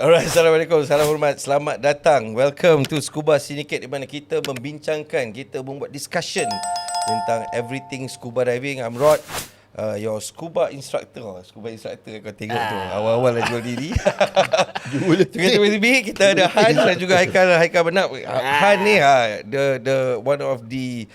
Alright, Assalamualaikum, salam hormat, selamat datang. Welcome to Scuba Syndicate, di mana kita membincangkan, kita membuat discussion tentang everything scuba diving. I'm Rod, your scuba instructor. Scuba instructor kau tengok tu, awal-awal dah jual diri. Tiba-tiba kita ada Han dan juga Haikal Benap. Han ni the one of the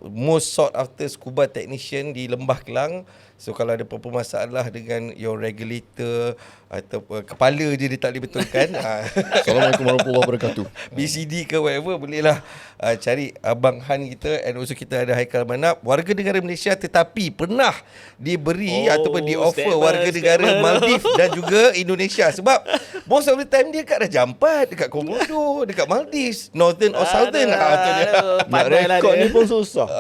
most sought after scuba technician di Lembah Kelang. So kalau ada apa-apa masalah dengan your regulator atau kepala dia tak boleh betulkan, Assalamualaikum warahmatullahi wabarakatuh. BCD ke whatever, bolehlah cari Abang Han kita. And also kita ada Haikal Manap, warga negara Malaysia tetapi pernah diberi ataupun di offer warga negara Maldives dan juga Indonesia. Sebab most of the time dia kat Raja Ampat, dekat Komodo, dekat Maldives, Northern or Southern. Tu dia. Nak rekod ni pun susah.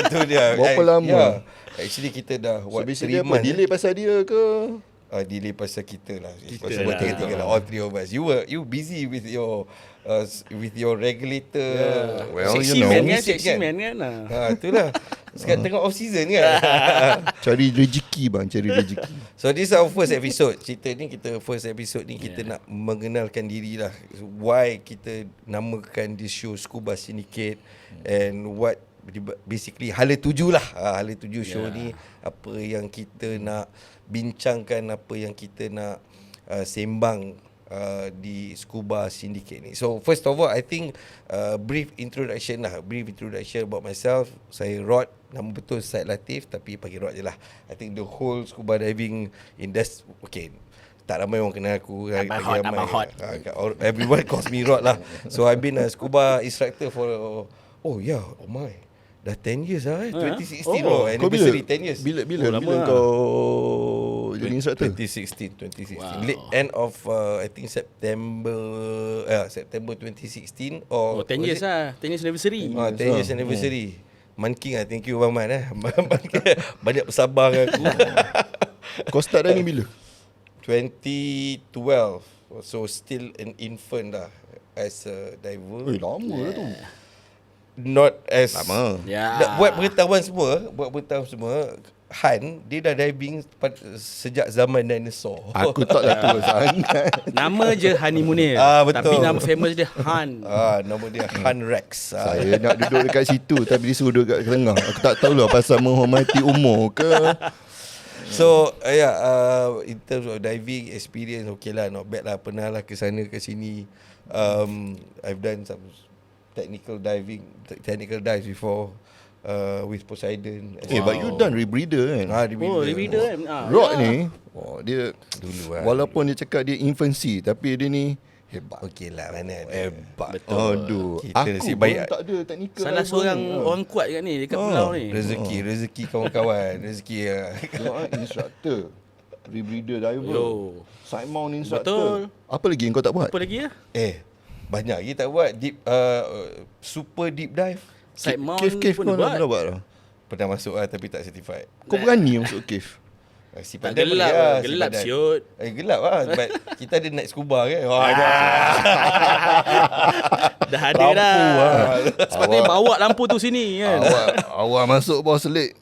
Tu dia. Berapa lama? Actually kita dah So buat 3 basically apa? months. Delay pasal dia ke? Delay pasal kita lah. Kita Pasal lah. tiga lah, all three of us. You busy with your regulator. Yeah. Well, Sexy you know. man kan? Message Sexy kan? man kan? Itulah. Sekarang tengah off season kan. Cari rezeki bang, cari rezeki. So this is our first episode. Cerita ni first episode ni kita nak mengenalkan diri lah. Why kita namakan this show Scuba Syndicate and what basically hala tuju lah. Hala tuju show ni, apa yang kita nak bincangkan, apa yang kita nak sembang di Scuba Syndicate ni. So first of all, I think brief introduction about myself. Saya Rod, nama betul Syed Latif tapi panggil Rod je lah. I think the whole scuba diving industry, okay, tak ramai orang kenal aku. Abang Hot. Everyone calls me Rod lah. So I've been a scuba instructor for dah 10 years lah 2016 anniversary 10 years. Bila lama lah. kau jadi instructor? 2016. Wow. Late end of I think September 2016 or 10 years lah. 10 years anniversary. 10 years anniversary. Man King lah, thank you Bang Man banyak bersabar dengan aku. Kau start dah ni bila? 2012. So still an infant lah as a diver. Lama lah tu. Not as Lama. Ya. Buat pengetahuan semua, Han dia dah diving sejak zaman dinosaur. Aku tak lah tua sangat. Nama je Honeymoonier. Betul. Tapi nama famous dia Han. Nama dia Han Rex. Saya nak duduk dekat situ tapi dia suruh duduk kat tengah. Aku tak tahulah pasal menghormati umur ke. So in terms of diving experience, okay lah, not bad lah. Pernah lah ke sana ke sini. I've done some technical dives before with Poseidon. But you done rebreather kan? Rebreather kan? Rod ni dia Dulu lah. walaupun dia cakap dia infancy tapi dia ni hebat. Okey lah, mana ada. Hebat. Betul. Aduh, Kita aku nasib pun baik. tak ada teknikal. Salah seorang orang kuat kat ni dekat pulau ni. Rezeki kawan-kawan. Rezeki Tengok instructor, rebreather diver, Yo. side mount instructor. Betul. Apa lagi yang kau tak buat? Apa lagi ya? banyak lagi tak buat. Super deep dive. Side mount Cave pun kau buat. nak buat lah. Pernah masuk lah tapi tak certified. Kau berani masuk cave? Sifat Tak dive gelap boleh lah, gelap sifat dive. siut. Gelap lah. But kita ada night scuba kan. Dah ada dah. lah. Sepatutnya bawa lampu tu sini kan. Awak masuk bawah selit.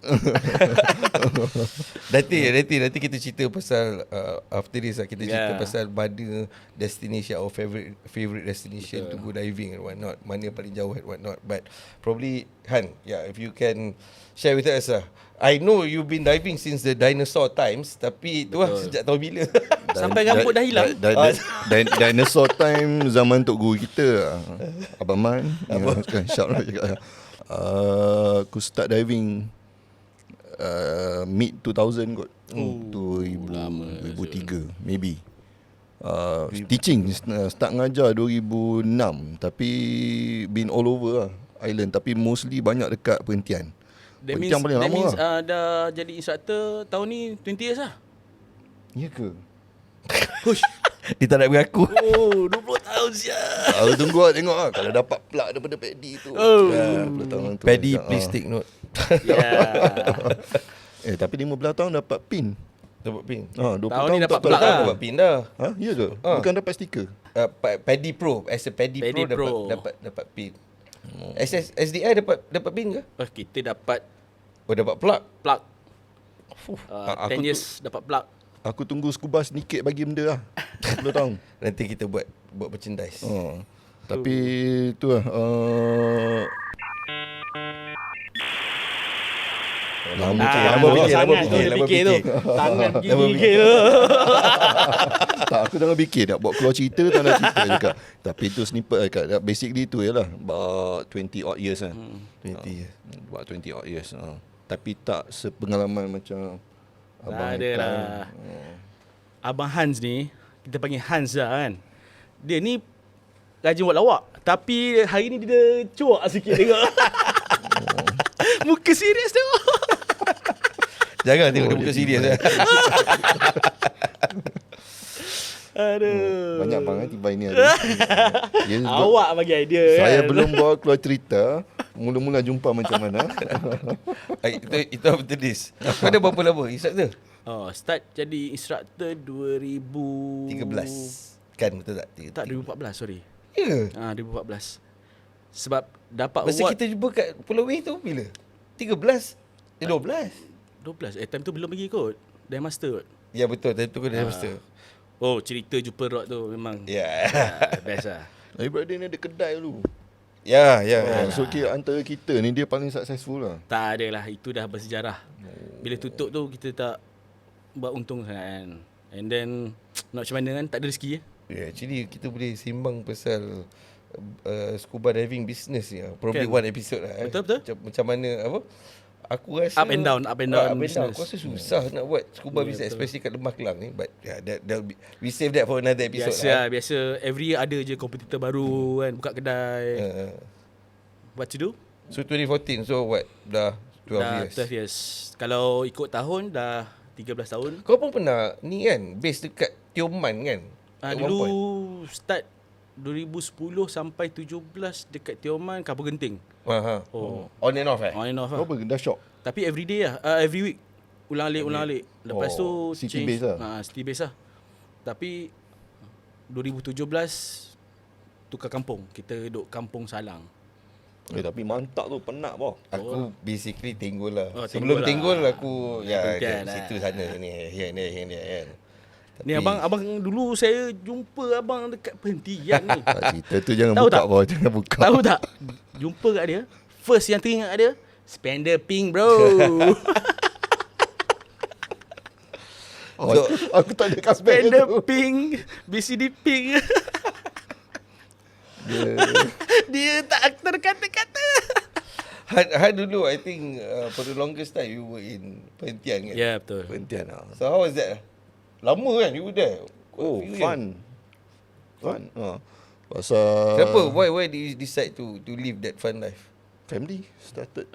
Nanti kita cerita pasal after this lah, kita cerita Yeah. pasal mana destination, our favorite destination to go diving and what not, mana paling jauh and what not. But probably Han, if you can share with us lah. I know you've been diving since the dinosaur times, tapi tu lah sejak tahun bila? Sampai rambut dah hilang. Dinosaur time zaman Tok Guru kita, Abang Man. Shout out cakap. Aku start diving mid 2000 kot. 2003 maybe. Teaching start ngajar 2006 tapi been all over lah island, tapi mostly banyak dekat Perhentian. That means, Perhentian paling lama lah. dah jadi instructor tahun ni 20 years lah. Ya ke? Push. Dia tak nak mengaku. 20 tahun siap. Aku tunggu lah tengok lah kalau dapat plug daripada Paddy tu. 10 tahun tu. Paddy, please take note. Yeah. Tapi 15 tahun dapat pin. Dapat pin. 20 Tahun ni dapat tak plug lah. Dapat pin dah. Ya ke? Bukan dapat stiker. Paddy Pro, as a Paddy Paddy Pro Pro. dapat pin. SDI dapat pin ke? Kita dapat Dapat plug. plug. Aku 10 years dapat plug. Aku tunggu scuba sedikit bagi benda lah. 10 tahun. Nanti kita buat merchandise. Tapi tu lah. Lama lama fikir tu. Tangan pergi Lama fikir tu. Tak, aku tengah fikir nak buat keluar cerita tak nak cerita juga. Tapi tu snippet dekat. Basically tu je lah. About 20 odd years kan. 20 years. About 20 odd years. Tapi tak sepengalaman macam Tak ada lah. Abang Hans ni, kita panggil Hans lah kan. Dia ni rajin buat lawak. Tapi hari ni dia cuak sikit tengok. Muka serius tengok. Jangan tengok dia muka serius lah. Aduh. banyak bang tiba ini ada. Awak bagi idea Saya kan. belum bawa keluar cerita. Mula-mula jumpa macam mana. Itu apa tulis? Kau ada berapa lama instructor? Start jadi instructor 2013. 13. Kan betul tak? Tak, 2014 sorry. Ya. 2014. Sebab dapat Masa award kita jumpa kat Pulau Wei tu bila? 13? 12? 12. Time tu belum pergi kot. Dah master kot. Ya betul, time tu kau dah master. Oh, cerita jumpa rock tu memang Ya. best lah. Daripada ni ada kedai dulu. Ya. So kira antara kita ni dia paling successful lah. Tak ada lah, itu dah bersejarah. Bila tutup tu kita tak buat untung sangat kan. And then nak macam mana kan, tak ada rezeki ya. Yeah, actually kita boleh sembang pasal scuba diving business ni. Probably Kan? one episode lah. Betul. Macam mana apa? Aku rasa Up and down business. Aku rasa susah nak buat scuba business, especially kat Lembah Kelang ni. But yeah, we save that for another episode. Biasa every year ada je kompetitor baru kan, buka kedai. What to do? So 2014, so what? Dah 12 years. 12 years. Kalau ikut tahun dah 13 tahun. Kau pun pernah ni kan, base dekat Tioman kan? At one point. Dulu start 2010 sampai 17 dekat Tioman, Kampung Genting. On and off On and off lah. Kau apa? Dah shock? Tapi every day lah, every week. Ulang-alik. Lepas tu city change. base lah. City base lah. Tapi 2017 tukar kampung. Kita duduk Kampung Salang. Tapi mantap tu, penat boh. Aku basically tenggol lah. Tenggol Sebelum lah. tenggol aku Perhentian lah. situ sana ni here kan. Ni abang dulu saya jumpa abang dekat perhentian ni. Cerita tu jangan Tahu buka tak? boh, jangan buka. Tahu tak? Jumpa kat dia. First yang teringat dia, Spender Pink bro. Aku tak ada kasih Spender Pink, BCD Pink. Dia tak terkata-kata. Han dulu I think for the longest time you were in Perhentian kan? Ya, betul. Perhentian lah. So how was that? Lama kan you were there? Oh, Few years. fun. Pasal Kenapa? Why did you decide to live that fun life? family started.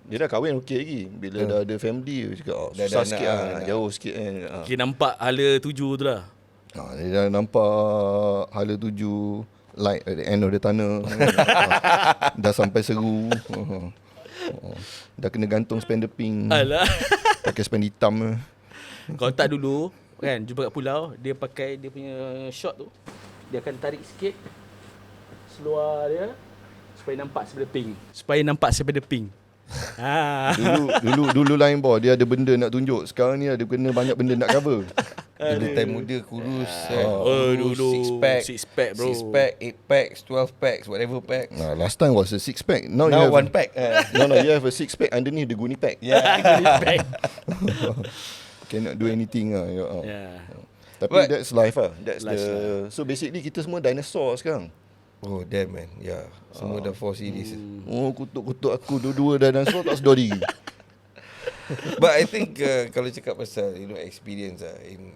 Dia dah kahwin okey lagi. Bila dah ada family, dia cakap Dah susah ada sikit anak, lah, nak jauh sikit kan. Kita nampak hala 7 tu lah. Dia dah nampak hala 7 light at the end of the tunnel. Dah sampai Seru. Dah kena gantung spender pink. Alah. Pakai spend hitam. Kalau tak dulu kan, jumpa kat pulau, dia pakai dia punya shot tu. Dia akan tarik sikit seluar dia supaya nampak spender pink. Dulu lain boh, dia ada benda nak tunjuk. Sekarang ni ada kena banyak benda nak cover. Dulu time muda kurus. Dulu 6 pack bro. 6 pack, 8 packs, 12 packs, whatever pack. Last time was a 6 pack. Now Now you have 1 pack. No, you have a 6 pack underneath the Goonie pack. Yeah. Cannot do anything lah. Yeah. Tapi that's life lah. So basically kita semua dinosaur sekarang. Oh damn man. Yeah. Semua dah 4 series. Oh, kutuk-kutuk aku dua-dua dinosaur tak sedar diri. But I think kalau cakap pasal experience in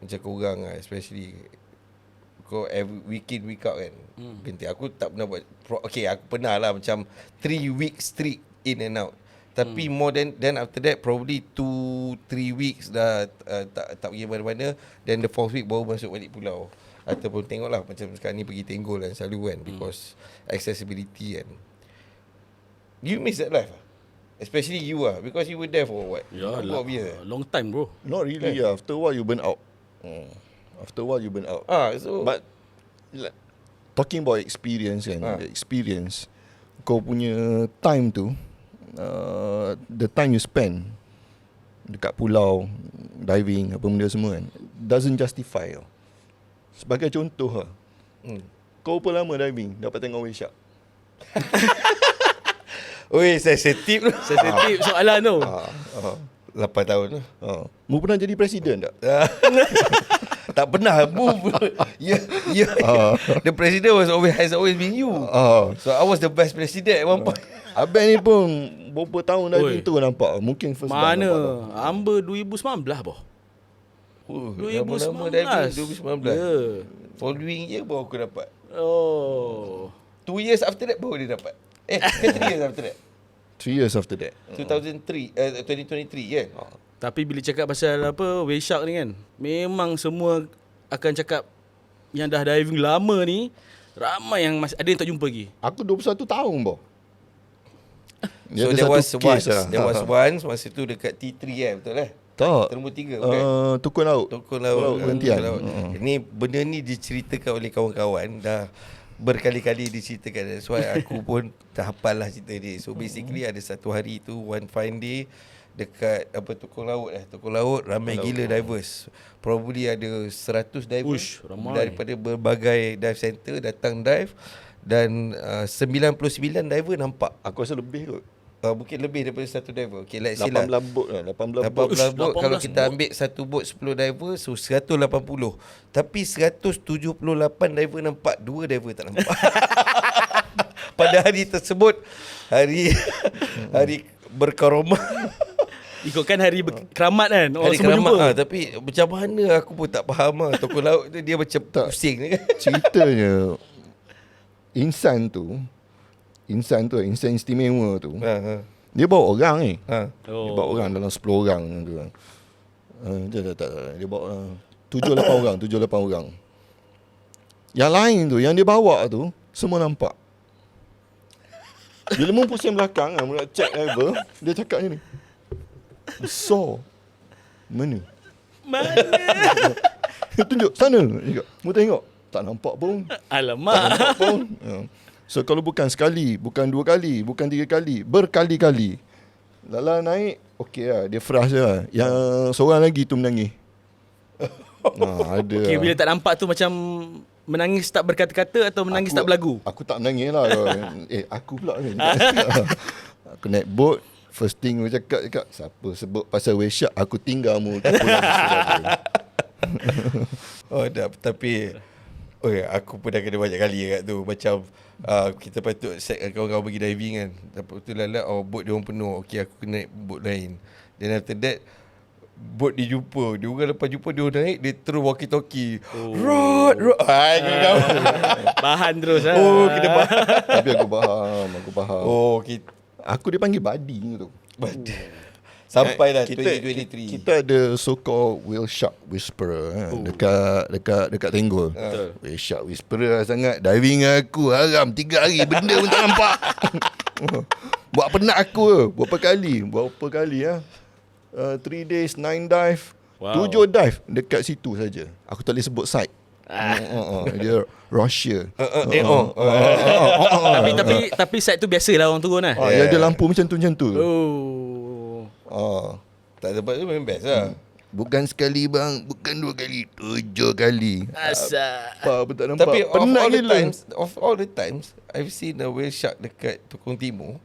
macam korang especially kau every week in week out kan. Binti aku tak pernah buat okay, aku pernah lah macam 3 weeks straight in and out. Tapi more than after that probably 2-3 weeks dah tak pergi mana-mana, then the 4th week baru masuk balik pulau. Ataupun tengoklah macam sekarang ni pergi Tenggol kan selalu kan, because accessibility kan. You miss that life? Especially you because you were there for what? Ya, Couple of years. long time bro. Not really lah. After a while you burn out. So But like, talking about experience kan, the experience, kau punya time tu, the time you spend dekat pulau diving apa benda semua kan, doesn't justify tau. Sebagai contoh lah, kau berapa lama diving dapat tengok whale shark? Oi, sensitif tu. Sensitif soalan tu. 8 tahun tu. Mu pernah jadi presiden tak? Tak pernah move. The president has always been you. So I was the best president at one point. Abang ni pun berapa tahun diving Oi. tu nampak. Mungkin first time Mana? nampak. Hamba 2019 boh. Lama-lama diving 2019. Ya. Following year baru aku dapat. Oh. 2 years after that baru dia dapat. 3 years after that. 3 years after that. 2023, yeah. Tapi bila cakap pasal apa whale shark ni kan, memang semua akan cakap yang dah diving lama ni ramai yang masih ada yang tak jumpa lagi. Aku 21 tahun boh. So there was once masa tu dekat T3 betul lah? Tak. Terumbu 3 bukan? Tukun laut. Tukun laut. Berhentian. Ini benda ni diceritakan oleh kawan-kawan dah berkali-kali diceritakan. That's why aku pun dah hafal lah cerita ni. So basically ada satu hari tu, one fine day, dekat Tukun laut Tukun laut ramai gila divers. Probably ada 100 divers. Ush, ramai. Daripada berbagai dive center datang dive. Dan 99 diver nampak. Aku rasa lebih kot. Mungkin lebih daripada satu diver. Okay, let's say 18 lah bot lah. 18 bot. 18 bot. 18 Kalau kita bot. ambil satu bot 10 diver, so 180. Tapi 178 diver nampak, 2 diver tak nampak. Pada hari tersebut, hari berkaromah. Ikutkan hari keramat kan. Hari semua keramat jumpa. tapi macam mana aku pun tak faham lah. Tukun laut tu dia macam pusing ni kan. Ceritanya insan istimewa tu. Dia bawa orang ni. Dia bawa orang dalam 10 orang tu. Tak. Dia bawa 7-8 orang. Yang lain tu, yang dia bawa tu, semua nampak. Bila mu pusing belakang kan, mu nak check level, dia cakap macam ni. Besar. Mana? Tunjuk sana. Dia cakap, mu tengok. Tak nampak pun. Alamak. Tak nampak pun. So kalau bukan sekali, bukan 2 kali, bukan 3 kali, berkali-kali. Lala naik, okey lah, dia fresh lah. Yang seorang lagi tu menangis. Ada Okay, lah. bila tak nampak tu macam menangis tak berkata-kata atau menangis tak berlagu? Aku tak menangis lah. Aku pula ni. Aku naik boat, first thing aku cakap, siapa sebut pasal whale shark, aku tinggal mu. Tapi aku pun dah kena banyak kali kat tu. Macam kita patut set kawan-kawan pergi diving kan. Lepas tu lala boat dia orang penuh. Okay, aku kena naik boat lain. Then after that boat dia jumpa. Dia orang lepas jumpa dia orang naik, dia terus walkie-talkie. Rod. Bahan terus lah. Kena bahan. Tapi aku faham. Okay. Aku dipanggil buddy tu. Sampailah kita 2023. Kita ada so-called whale shark whisperer dekat Tenggol. Whale shark whisperer sangat. Diving aku haram 3 hari, benda pun tak nampak. Buat penat aku berapa kali 3 days 9 dive. Wow. 7 dive dekat situ saja. Aku tak boleh sebut site. Dia Russia. Tapi side tu biasalah orang turun lah. Dia ada lampu macam tu. Tak dapat tu memang best lah. Bukan sekali bang, bukan 2 kali, 7 kali. Asal. Apa pun tak nampak. Tapi penat gila. of all the times I've seen a whale shark dekat Tukung Timur.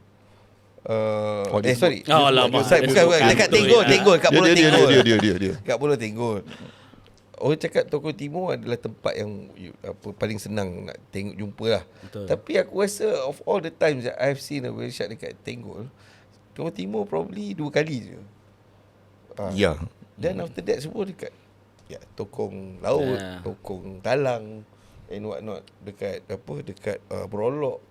Sorry. Alamak. Bukan dekat Tenggol, kat Pulau Tenggol. Dia. Kat Pulau Tenggol. Orang cakap Tukung Timur adalah tempat yang paling senang nak tengok jumpa lah. Betul. Tapi aku rasa of all the times that I've seen a whale shark dekat Tenggol, Tukung Timur probably 2 kali je. Ya. Then after that semua dekat Tokong Laut, Tokong Talang and what not, dekat Berolok.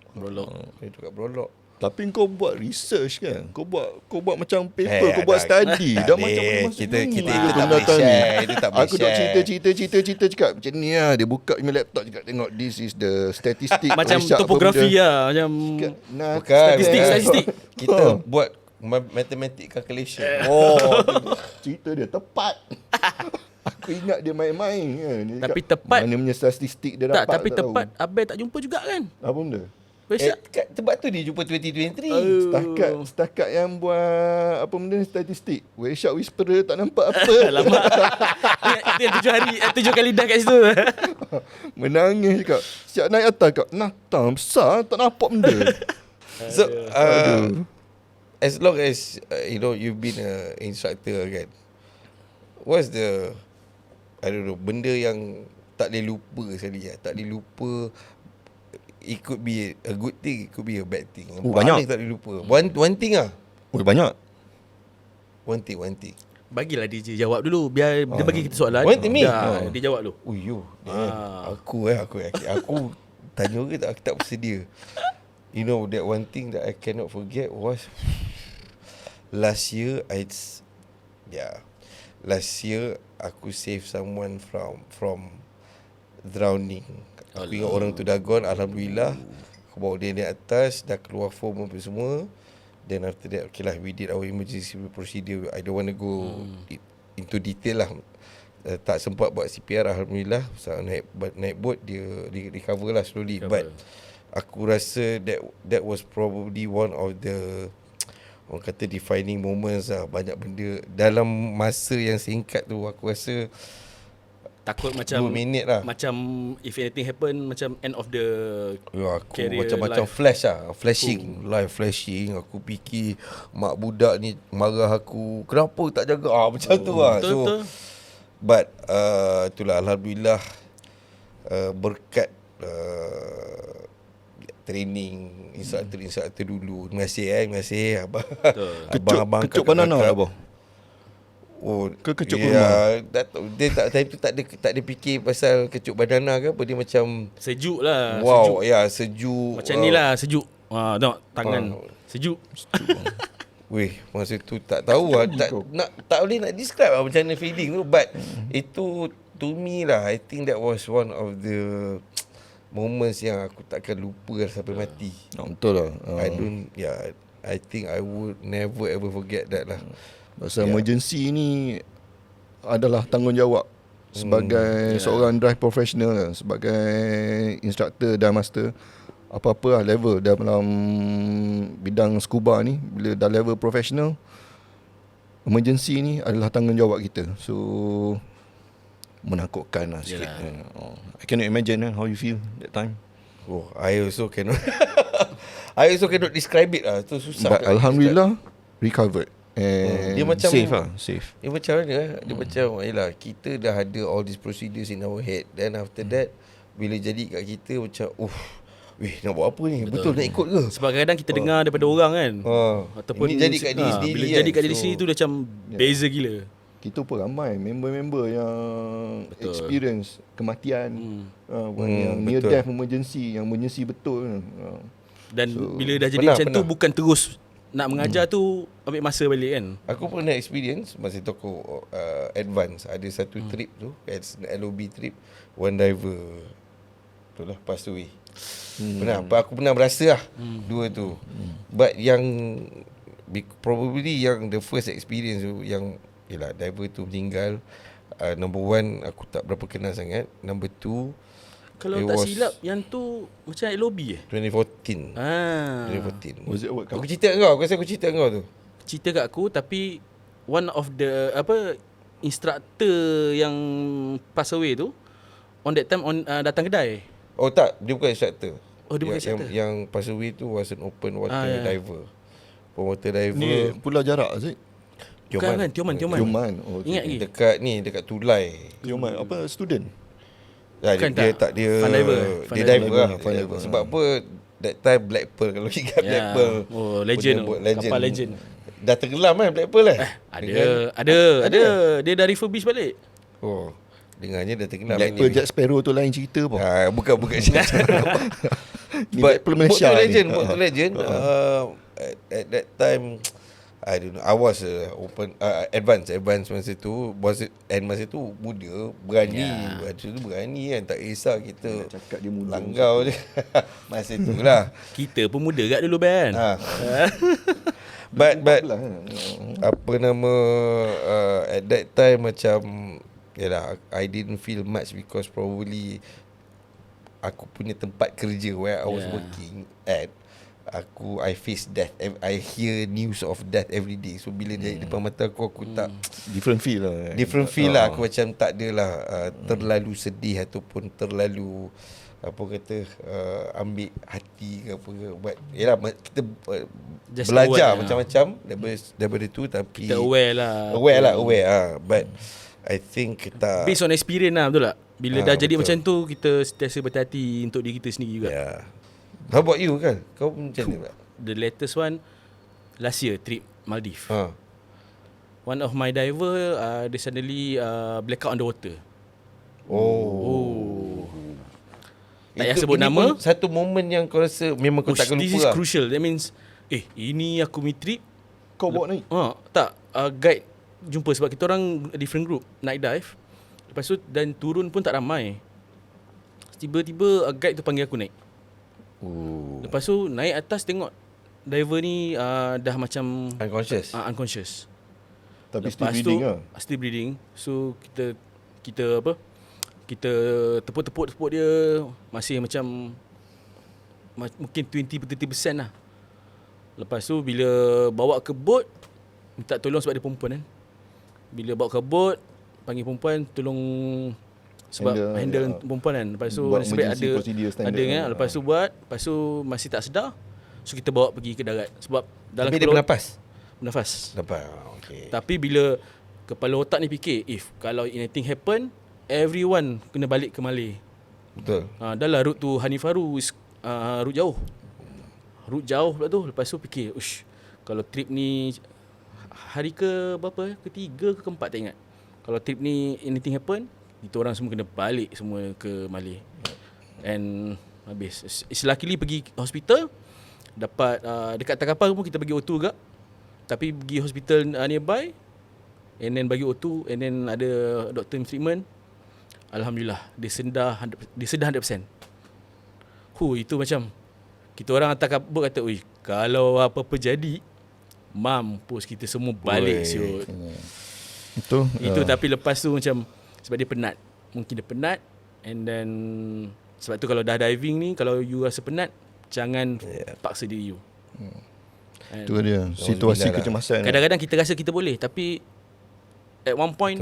Dekat Berolok. Tapi kau buat research kan? Kau buat macam paper, kau buat study. Dah macam mana masuk kita ni? tak boleh share. Itu tak boleh Aku duk share. cerita cakap macam ni lah. Dia buka punya laptop cakap, tengok this is the statistic. Macam Whale shark topografi lah. Macam Bukan. Statistik. Kita buat mathematic calculation. Cerita dia tepat. Aku ingat dia main-main kan. Dia Tapi cakap, tepat. mana punya statistik dia tak, dapat. tapi tak tahu. tepat Abel tak jumpa juga kan? Apa benda? Sebab tu dia jumpa 2023. Setakat yang buat apa benda statistik, Wake Shot Whisperer tak nampak apa. Alamak. Itu yang 7 hari 7 kali dah kat situ. Menangis cakap, siap naik atas cakap, Natang besar tak nampak benda. So as long as you've been a instructor kan, what's the benda yang tak boleh lupa sekali lah. Tak boleh lupa. It could be a good thing, it could be a bad thing. Banyak. Tak boleh lupa. One thing lah. Banyak. One thing. Bagilah DJ jawab dulu. Biar dia bagi kita soalan. One thing me. Dia jawab dulu. Aku tanya ke tak, aku tak bersedia. You know, that one thing that I cannot forget was last year aku save someone from drowning. Aku ingat orang tu dah gone, alhamdulillah. Aku bawa dia naik atas, dah keluar form apa semua. Then after that, okay lah, we did our emergency procedure. I don't want to go into detail lah. Tak sempat buat CPR, alhamdulillah. So, naik boat, dia recover lah slowly. But aku rasa that was probably one of the, orang kata, defining moments lah. Banyak benda dalam masa yang singkat tu. Aku rasa takut macam 2 minit lah. Macam if anything happen, macam end of the aku macam-macam flash lah. Live flashing. Aku fikir mak budak ni marah aku, kenapa tak jaga, macam tu lah. Betul. But itulah, alhamdulillah, berkat training instructor dulu. Terima kasih abang. Kecup banana lah abang. Kecup kurma. Dia time tu tak ada fikir pasal kecup banana ke apa. Dia macam sejuk lah. Wow, sejuk. Macam ni lah, sejuk. Tengok tangan sejuk. Weh, masa tu tak tahu lah. Tak boleh nak describe lah macam mana feeling tu. But itu to me lah, I think that was one of the moments yang aku takkan lupa sampai mati. Betul lah. I think I would never ever forget that lah. Pasal emergency ni adalah tanggungjawab sebagai seorang drive professional, sebagai instructor dan master, apa-apa lah level dalam bidang scuba ni. Bila dah level professional, emergency ni adalah tanggungjawab kita. So menakutkan lah sikit. I cannot imagine how you feel that time. I also cannot I also cannot describe it lah. Tu susah. But alhamdulillah recovered. Dia macam safe. Dia macam mana? Dia macam kita dah ada all these procedures in our head. Then after that, bila jadi kat kita macam nak buat apa ni? Betul nak ikut ke? Sebab kadang-kadang kita dengar daripada orang kan. Ataupun ini jadi kat diri sendiri. Bila jadi kat diri sendiri tu dah macam beza gila. Kita pun ramai member-member yang experience kematian, yang near death emergency, yang emergency betul. Dan bila dah jadi macam tu, bukan terus nak mengajar tu ambil masa balik kan. Aku pernah experience masa tu aku advance. Ada satu trip tu, LOB trip, one diver itulah pass away. Aku pernah berasa lah dua tu. But yang probably yang the first experience tu, yang diver tu meninggal, number one aku tak berapa kenal sangat. Number two, kalau tak silap yang tu macam LOB 2014. 2014. Was it what? Aku cerita kat kau. Aku rasa aku cerita kat kau tu. Cerita kat aku, tapi one of the instructor yang pass away tu on that time datang kedai. Oh tak, dia bukan instructor. Oh, dia bukan instructor. Yang pass away tu was an open water diver. Open water diver. Ni Pulau Jarak Aziz? Bukan kan, Tioman. Oh, ingat lagi? Dekat Tulai. Tioman apa student? Dia fun diver. Dia diver lah. Sebab apa, that time Black Pearl, kalau ingat Black Pearl. Oh, legend. Kapal legend. Dah tenggelam kan Black Pearl Ada. Dia dah refurbish balik. Oh, dengarnya dah tenggelam. Black Pearl Jack Sparrow tu lain cerita pun. Bukan Jack Sparrow. Black Pearl Malaysia. Boat to legend. At that time, I don't know. I was advance masa tu. Masa tu muda, berani. Masa tu berani kan, tak kisah kita cakap dia muda. Langgau je. Masa tu lah. Kita pun muda kat dulu Ben. But apa nama, at that time macam I didn't feel much because probably aku punya tempat kerja where I was working at, I face death. I hear news of death every day. So bila dia depan mata aku tak Different feel lah. different feel lah. Aku macam tak adalah terlalu sedih ataupun terlalu apa kata ambil hati ke apa ke. But yalah, kita Just belajar aware macam-macam daripada tu, tapi Kita aware. But I think kita Based on experience lah, betul tak? Bila dah jadi betul. macam tu, kita sentiasa berhati-hati untuk diri kita sendiri juga. How about you kan? Kau macam mana tak? The latest one last year, trip Maldives. Ha. One of my diver, they suddenly blackout underwater. Tak payah sebut Ini nama. pun satu momen yang kau rasa memang kau takkan This lupa is lah. crucial. That means, ini aku punya trip. Kau bawa naik? Tak, guide jumpa sebab kita orang different group night dive. Lepas tu dan turun pun tak ramai. Tiba-tiba guide tu panggil aku naik. Lepas tu naik atas tengok diver ni dah macam unconscious. Tapi still Lepas breathing tu, lah. Still breathing. So kita apa? Kita tepuk dia masih macam mungkin 20-30% lah. Lepas tu bila bawa ke boat, minta tolong sebab dia perempuan kan. Bila bawa ke boat, panggil perempuan tolong sebab handle perempuan kan. Lepas tu sebab ada kan. Lepas tu lepas tu masih tak sedar. So kita bawa pergi ke darat sebab dalam Tapi dia bernafas. Okay. Tapi bila kepala otak ni fikir, kalau anything happen, everyone kena balik ke Malay. Betul. Dah lah route tu Hanifaru route jauh. Route jauh pula tu. Lepas tu fikir, kalau trip ni hari ke berapa? Ketiga ke keempat tak ingat. Kalau trip ni anything happen, kita orang semua kena balik semua ke Malay. And habis. It's luckily pergi hospital. Dapat dekat atas kapal pun kita bagi O2 juga. Tapi pergi hospital nearby, and then bagi O2, and then ada doktor treatment. Alhamdulillah, dia sedar 100%. Itu macam kita orang atas kapal kata, kalau apa-apa jadi, mampus kita semua balik siut. Betul. Itu tapi lepas tu macam sebab dia penat. Mungkin dia penat, and then sebab tu kalau dah diving ni, kalau you rasa penat, jangan paksa diri you. Itu dia situasi kecemasan. Kadang-kadang kita rasa kita boleh, tapi at one point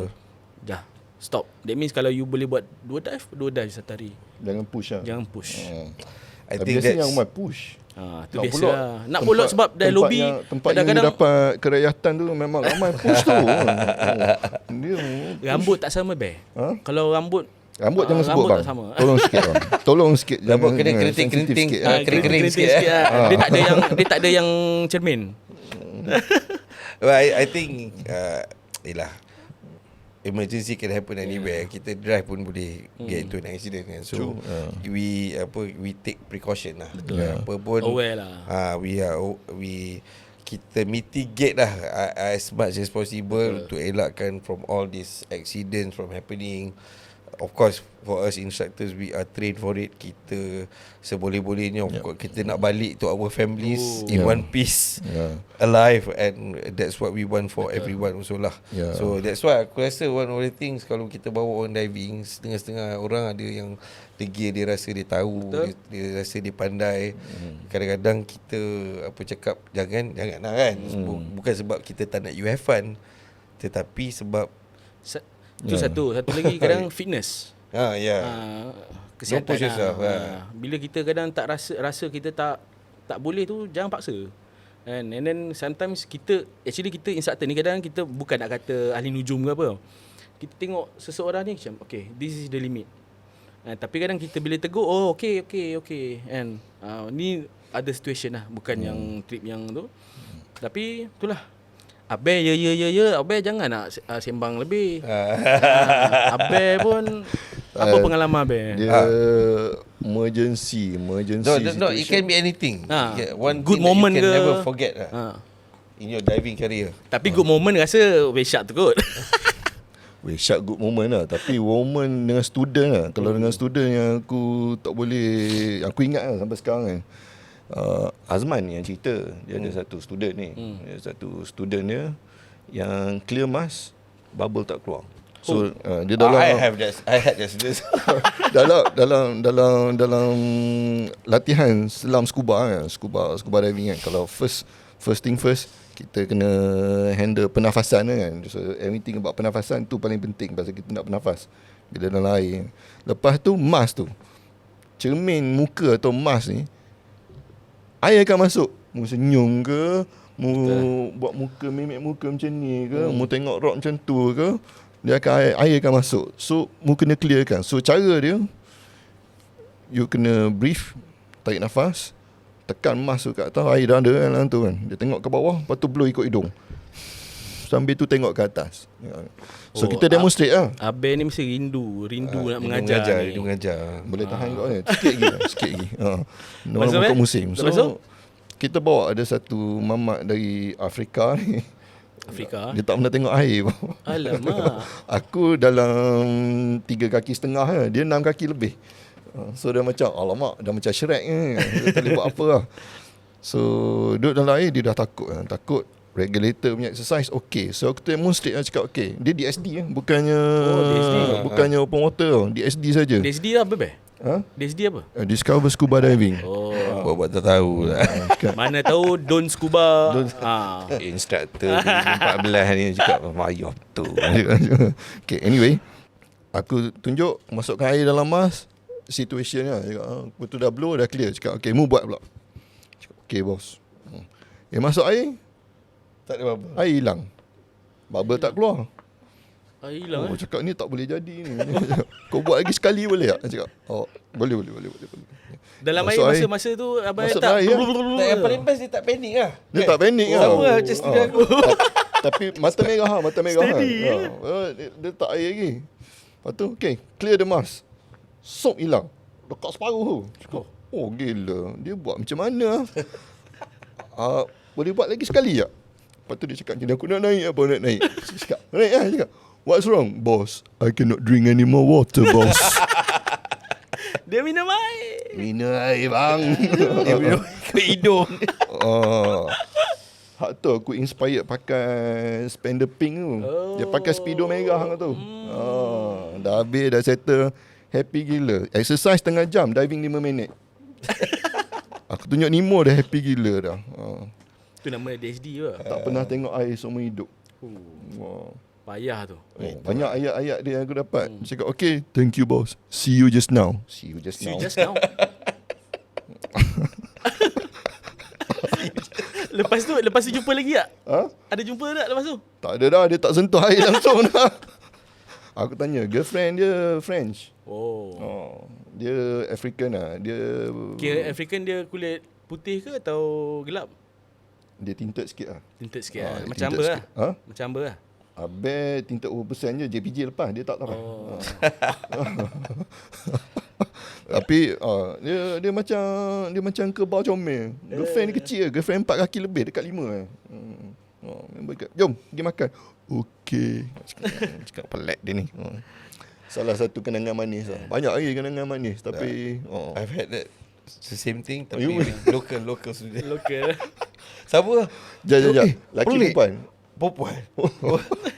dah stop. That means kalau you boleh buat 2 dive satu hari, Jangan push lah. jangan push. I think biasanya that's yang push. Itu biasa lah. Nak pulak sebab dah lobby. Tempat yang Kadang-kadang dapat kerakyatan tu memang ramai push tu. Dia rambut tak sama Kalau rambut jangan sebut bang. tak sama. Tolong sikit bang. Tolong sikit. Rambut kena kerinting-kerinting. Kering sikit. Dia tak ada yang cermin. I think emergency can happen anywhere. Kita drive pun boleh get into an accident kan. So we take precaution lah. Apa pun aware lah. Kita mitigate lah as much as possible to elakkan from all these accidents from happening. Of course, for us instructors, we are trained for it. Kita seboleh-bolehnya, of course, kita nak balik to our families in one piece, alive, and that's what we want for everyone also lah. So that's why aku rasa one of the things kalau kita bawa orang diving, setengah-setengah orang ada yang degil, dia rasa dia tahu, dia rasa dia pandai. Kadang-kadang kita cakap jangan lah kan. Bukan sebab kita tak nak you have fun, tetapi sebab Itu satu lagi kadang fitness. Kesihatan bila kita kadang tak rasa kita tak boleh tu, jangan paksa. And then sometimes kita instructor ni kadang kita bukan nak kata ahli nujum ke apa. Kita tengok seseorang ni macam this is the limit. Tapi kadang kita bila tegur, okay. And ni ada situation lah, bukan yang trip yang tu. Tapi itulah. Abel Abel jangan nak sembang lebih. Abel pun apa pengalaman Abel? Dia emergency No, it can be anything. One good thing moment that you can ke? never forget in your diving career. Tapi good moment rasa Weshat tu kot. Shark good moment lah. Tapi moment dengan student lah. Kalau dengan student yang aku tak boleh, aku ingat lah sampai sekarang kan, Azman yang cerita. Dia ada satu student ni, dia satu student dia yang clear mask, bubble tak keluar. So dia dalam I had that. dalam latihan selam scuba kan, scuba diving kan. Kalau first thing first, kita kena handle pernafasan kan. So everything about pernafasan tu paling penting pasal kita nak bernafas bila dalam air. Lepas tu mask tu, cermin muka atau mask ni, air akan masuk. Mu senyum ke, mu buat muka, mimik muka macam ni ke, mu tengok rock macam tu ke, dia akan air akan masuk. So mu kena clearkan. So cara dia, you kena breathe, tarik nafas, tekan mask tu kat atas, air dah ada kan dalam tu kan. Dia tengok ke bawah, lepas tu blow ikut hidung. Sambil tu tengok ke atas. So kita demonstrate lah. Abel ni mesti rindu nak mengajar ni. mengajar. Boleh tahan kat ni. Sikit lagi. Lepas tu, buka musim. lepas tu? So kita bawa ada satu mamat dari Afrika ni. Afrika. Dia tak pernah tengok air pun. Alamak. Aku dalam 3 kaki setengah lah. Dia 6 kaki lebih. So dia macam, alamak, dah macam Shrek ni. Dia tak boleh buat apa lah. So duduk dalam air, dia dah takut. Takut regulator punya exercise, okay. So aku demonstrate lah, cakap okay. Dia DSD lah, bukannya bukannya open water tau. DSD saja. DSD apa be? DSD apa? Discover Scuba Diving. Buat tak tahu lah. Mana tahu don't scuba. Instructor 14 ni cakap mayop tu. Okay, anyway, aku tunjuk masukkan air dalam mask, situation lah. Cakap, betul dah blow, dah clear. Cakap okay, mu buat pula. Cakap okay bos. Masuk air, Tak ada apa. air hilang. Bubble tak keluar. Air hilang Cakap ni tak boleh jadi ni. Kau buat lagi sekali boleh tak? Cakap boleh. Dalam Masuk air air. masa tu abang Masuk tak. air, Tak, yang paling best dia tak panik lah. Dia tak panik lah. Sama lah macam studio aku. Tapi mata merah lah. Steady, Dia tak air lagi. Lepas tu okay, clear the mask. Soap hilang. Dekat separuh tu. Cakap, oh gila. Dia buat macam mana? Boleh buat lagi sekali tak? Lepas tu dia cakap, aku nak naik apa nak naik? Saya cakap, naik lah. Dia cakap, what's wrong? Boss, I cannot drink any more water, boss. Dia minum air. Minum air bang. Dia minum ke hidung. Hak tu aku inspired pakai Spender Pink tu. Dia pakai Speedo merah tu. Dah habis, dah settle. Happy gila. Exercise setengah jam, diving 5 minit. Aku tunjuk Nemo dah happy gila dah. Tu nama DSD ke? Tak pernah tengok air seumur hidup. Payah tu. Banyak ayat-ayat dia yang aku dapat. Dia cakap, okay, thank you boss. See you just now. See you just now. Just now. Lepas tu jumpa lagi tak? Ada jumpa tak lepas tu? Tak ada dah, dia tak sentuh air langsung dah. Aku tanya, girlfriend dia French. Dia African lah. Dia Kira African dia kulit putih ke atau gelap? Dia tinted sikit lah. Tinted sikit lah. dia Macam tinted Amber lah. sikit. Macam Amber lah. Abel tinted overpercent je. JPJ lepas, dia tak tahu. Tapi dia macam kebal comel. Girlfriend dia kecil. Girlfriend 4 kaki lebih, dekat 5 jom pergi makan. Okay. Cakap pelik dia ni. Salah satu kenangan manis lah. Banyak lagi kenangan manis. Tapi I've had that the same thing tapi You- local student. Lokal. Siapa? Jap. Laki pelik. perempuan. Perempuan.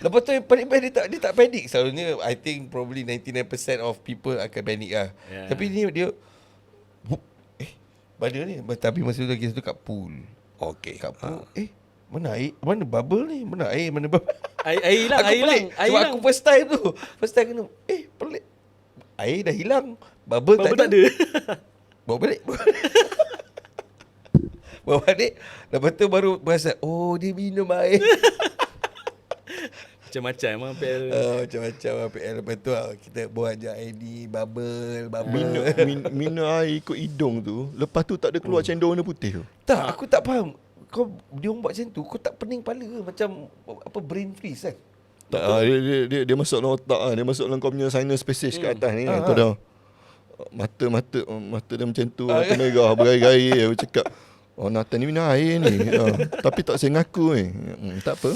Lepas tu yang panik dia tak panik. Selalunya I think probably 99% of people akan panik lah. Yeah. Tapi ni dia pada ni tapi masa tu lagi satu kat pool. Okay. Kat pool. Mana air? Mana bubble ni? Mana air? Mana bubble? Air hilang, Aku air hilang. pelik. Sebab aku first time tu. First time kena. Pelik. Air dah hilang. Bubble tak ada. Bawa balik. Bawa balik. Lepas tu baru berasa, oh dia minum air. Macam-macam Abel. Macam-macam PL. Lepas tu kita buat je air ni. Bubble. Minum air ikut hidung tu. Lepas tu tak ada keluar cendol warna putih tu. Tak, aku tak faham. Kau dia orang buat macam tu, kau tak pening kepala ke? Macam apa brain freeze kan? Tak, dia masuk dalam otak lah. Dia masuk dalam kau punya sinus passage kat atas ni. Tu dah mata dia macam tu. Mata merah bergair-gair. Aku cakap, Nathan ni minum air ni. Tapi tak saya ngaku ni. Tak apa.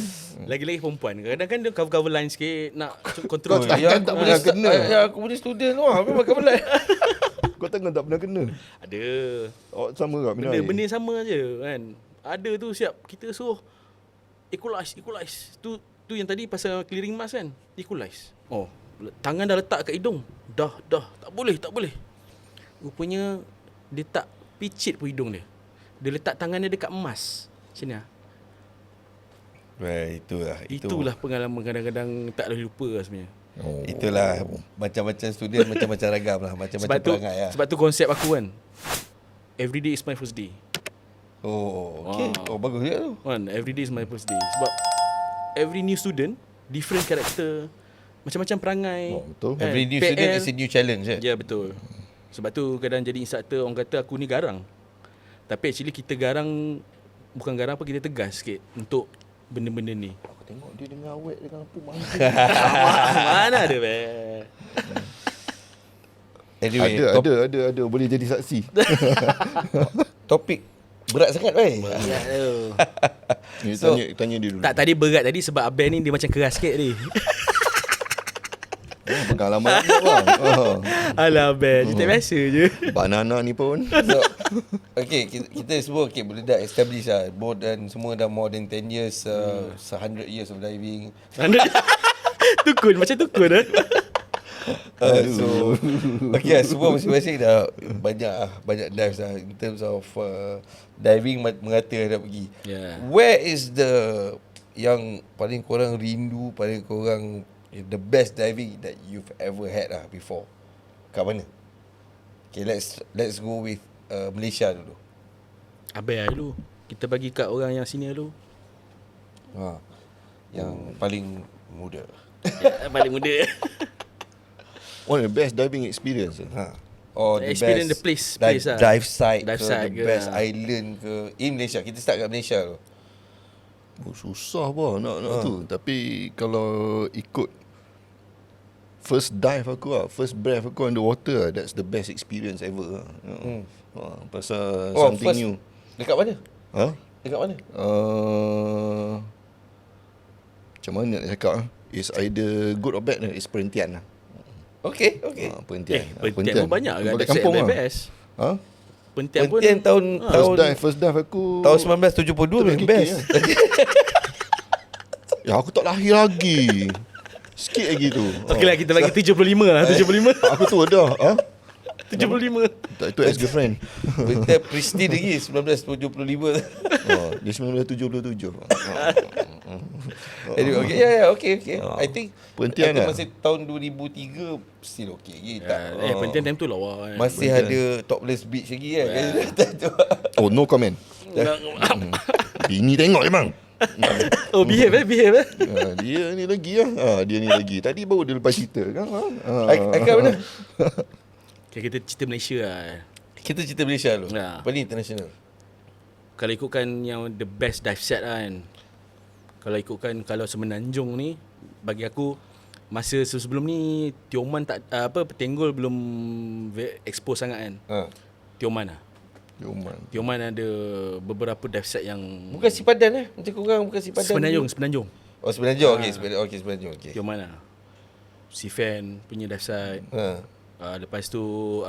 Lagi-lagi perempuan. Kadang-kadang kan dia cover line sikit. Nak control sikit. Takkan tak pernah kena. Aku punya student tu memang kau belai. Kau takkan tak pernah kena. Ada. Sama tak minum air? Benda sama je kan. Ada tu siap. Kita suruh equalize. Tu Tu yang tadi pasal clearing mask kan, equalize. Tangan dah letak kat hidung. Dah, tak boleh. Rupanya dia tak picit pun hidung dia. Dia letak tangan dia dekat emas. Macam ni lah. Itulah pengalaman kadang-kadang tak boleh lupa lah sebenarnya. Itulah macam-macam student, macam-macam ragam lah, macam-macam perangai lah. Sebab tu konsep aku kan, every day is my first day. Okay. Bagus juga tu. Every day is my first day. Sebab every new student, different character, macam-macam perangai. Betul. Every new student is a new challenge. Ya, betul. Sebab tu kadang jadi instructor, orang kata aku ni garang. Tapi actually kita garang, bukan garang apa, kita tegas sikit untuk benda-benda ni. Aku tengok dia dengan awet dengan apa Mana ada Anyway, ada boleh jadi saksi. topik berat sangat Berat tu. Ni tanya dia dulu. Tak, tadi berat tadi sebab Abel ni dia macam keras sikit ni. Pengalaman dia bang. Alah Abel, dia tak biasa je. Banana ni pun. So, okay, kita semua boleh dah establish lah. Semua dah more than 10 years, 100 years of diving. Tukun, macam tukun lah. So, okay, semua masing-masing dah banyak dives lah. In terms of diving, merata dah pergi. Yeah. Where is the yang paling korang rindu, paling korang the best diving that you've ever had lah before? Kat mana? Okay, let's go with Malaysia dulu. Abel dulu. Kita bagi kat orang yang senior dulu. Yang paling muda. Paling muda. One of the best diving experience. Or the Experience best the place lah. dive site Dive ke, site the ke, best island ke. In Malaysia, kita start kat Malaysia tu. Susah pun nak tu. Tapi kalau ikut first dive aku lah, first breath aku underwater lah, that's the best experience ever lah. Pasal something first, new. Dekat mana? Dekat mana? Macam mana nak cakap? It's either good or bad. It's Perhentian lah. Okay. Perhentian. Perhentian pun banyak kan. Balik kampung lah. Best. Perhentian pun. Perhentian tahun First dive aku tahun 1972 memang best. Ya aku tak lahir lagi. Sikit lagi tu. Okey lah, kita bagi 75 lah. 75. Aku tua dah. 75. Tak, itu ex-girlfriend. Perhentian pristine lagi 1975. Dia 1977. Okay. I think Perhentian lah. masih tahun 2003 still okay lagi. Perhentian time tu lawa kan. Masih ada topless beach lagi kan. Oh, no comment. Bini tengok je bang. Oh, behave. Dia ni lagi lah. Dia ni lagi. Tadi baru dia lepas cerita kan. Aikat mana? Okay, kita cerita Malaysia lah. Kita cerita Malaysia dulu. Ya. Apa ni international? Kalau ikutkan yang the best dive set lah kan. Kalau Semenanjung ni, bagi aku masa sebelum ni Tioman tak Petenggol belum expose sangat kan. Tioman lah. Tioman ada beberapa dive set yang Bukan Sipadan macam korang bukan Sipadan. Semenanjung. Oh, Semenanjung. Semenanjung. Okay. Tioman lah. Sifen punya dive set. Lepas tu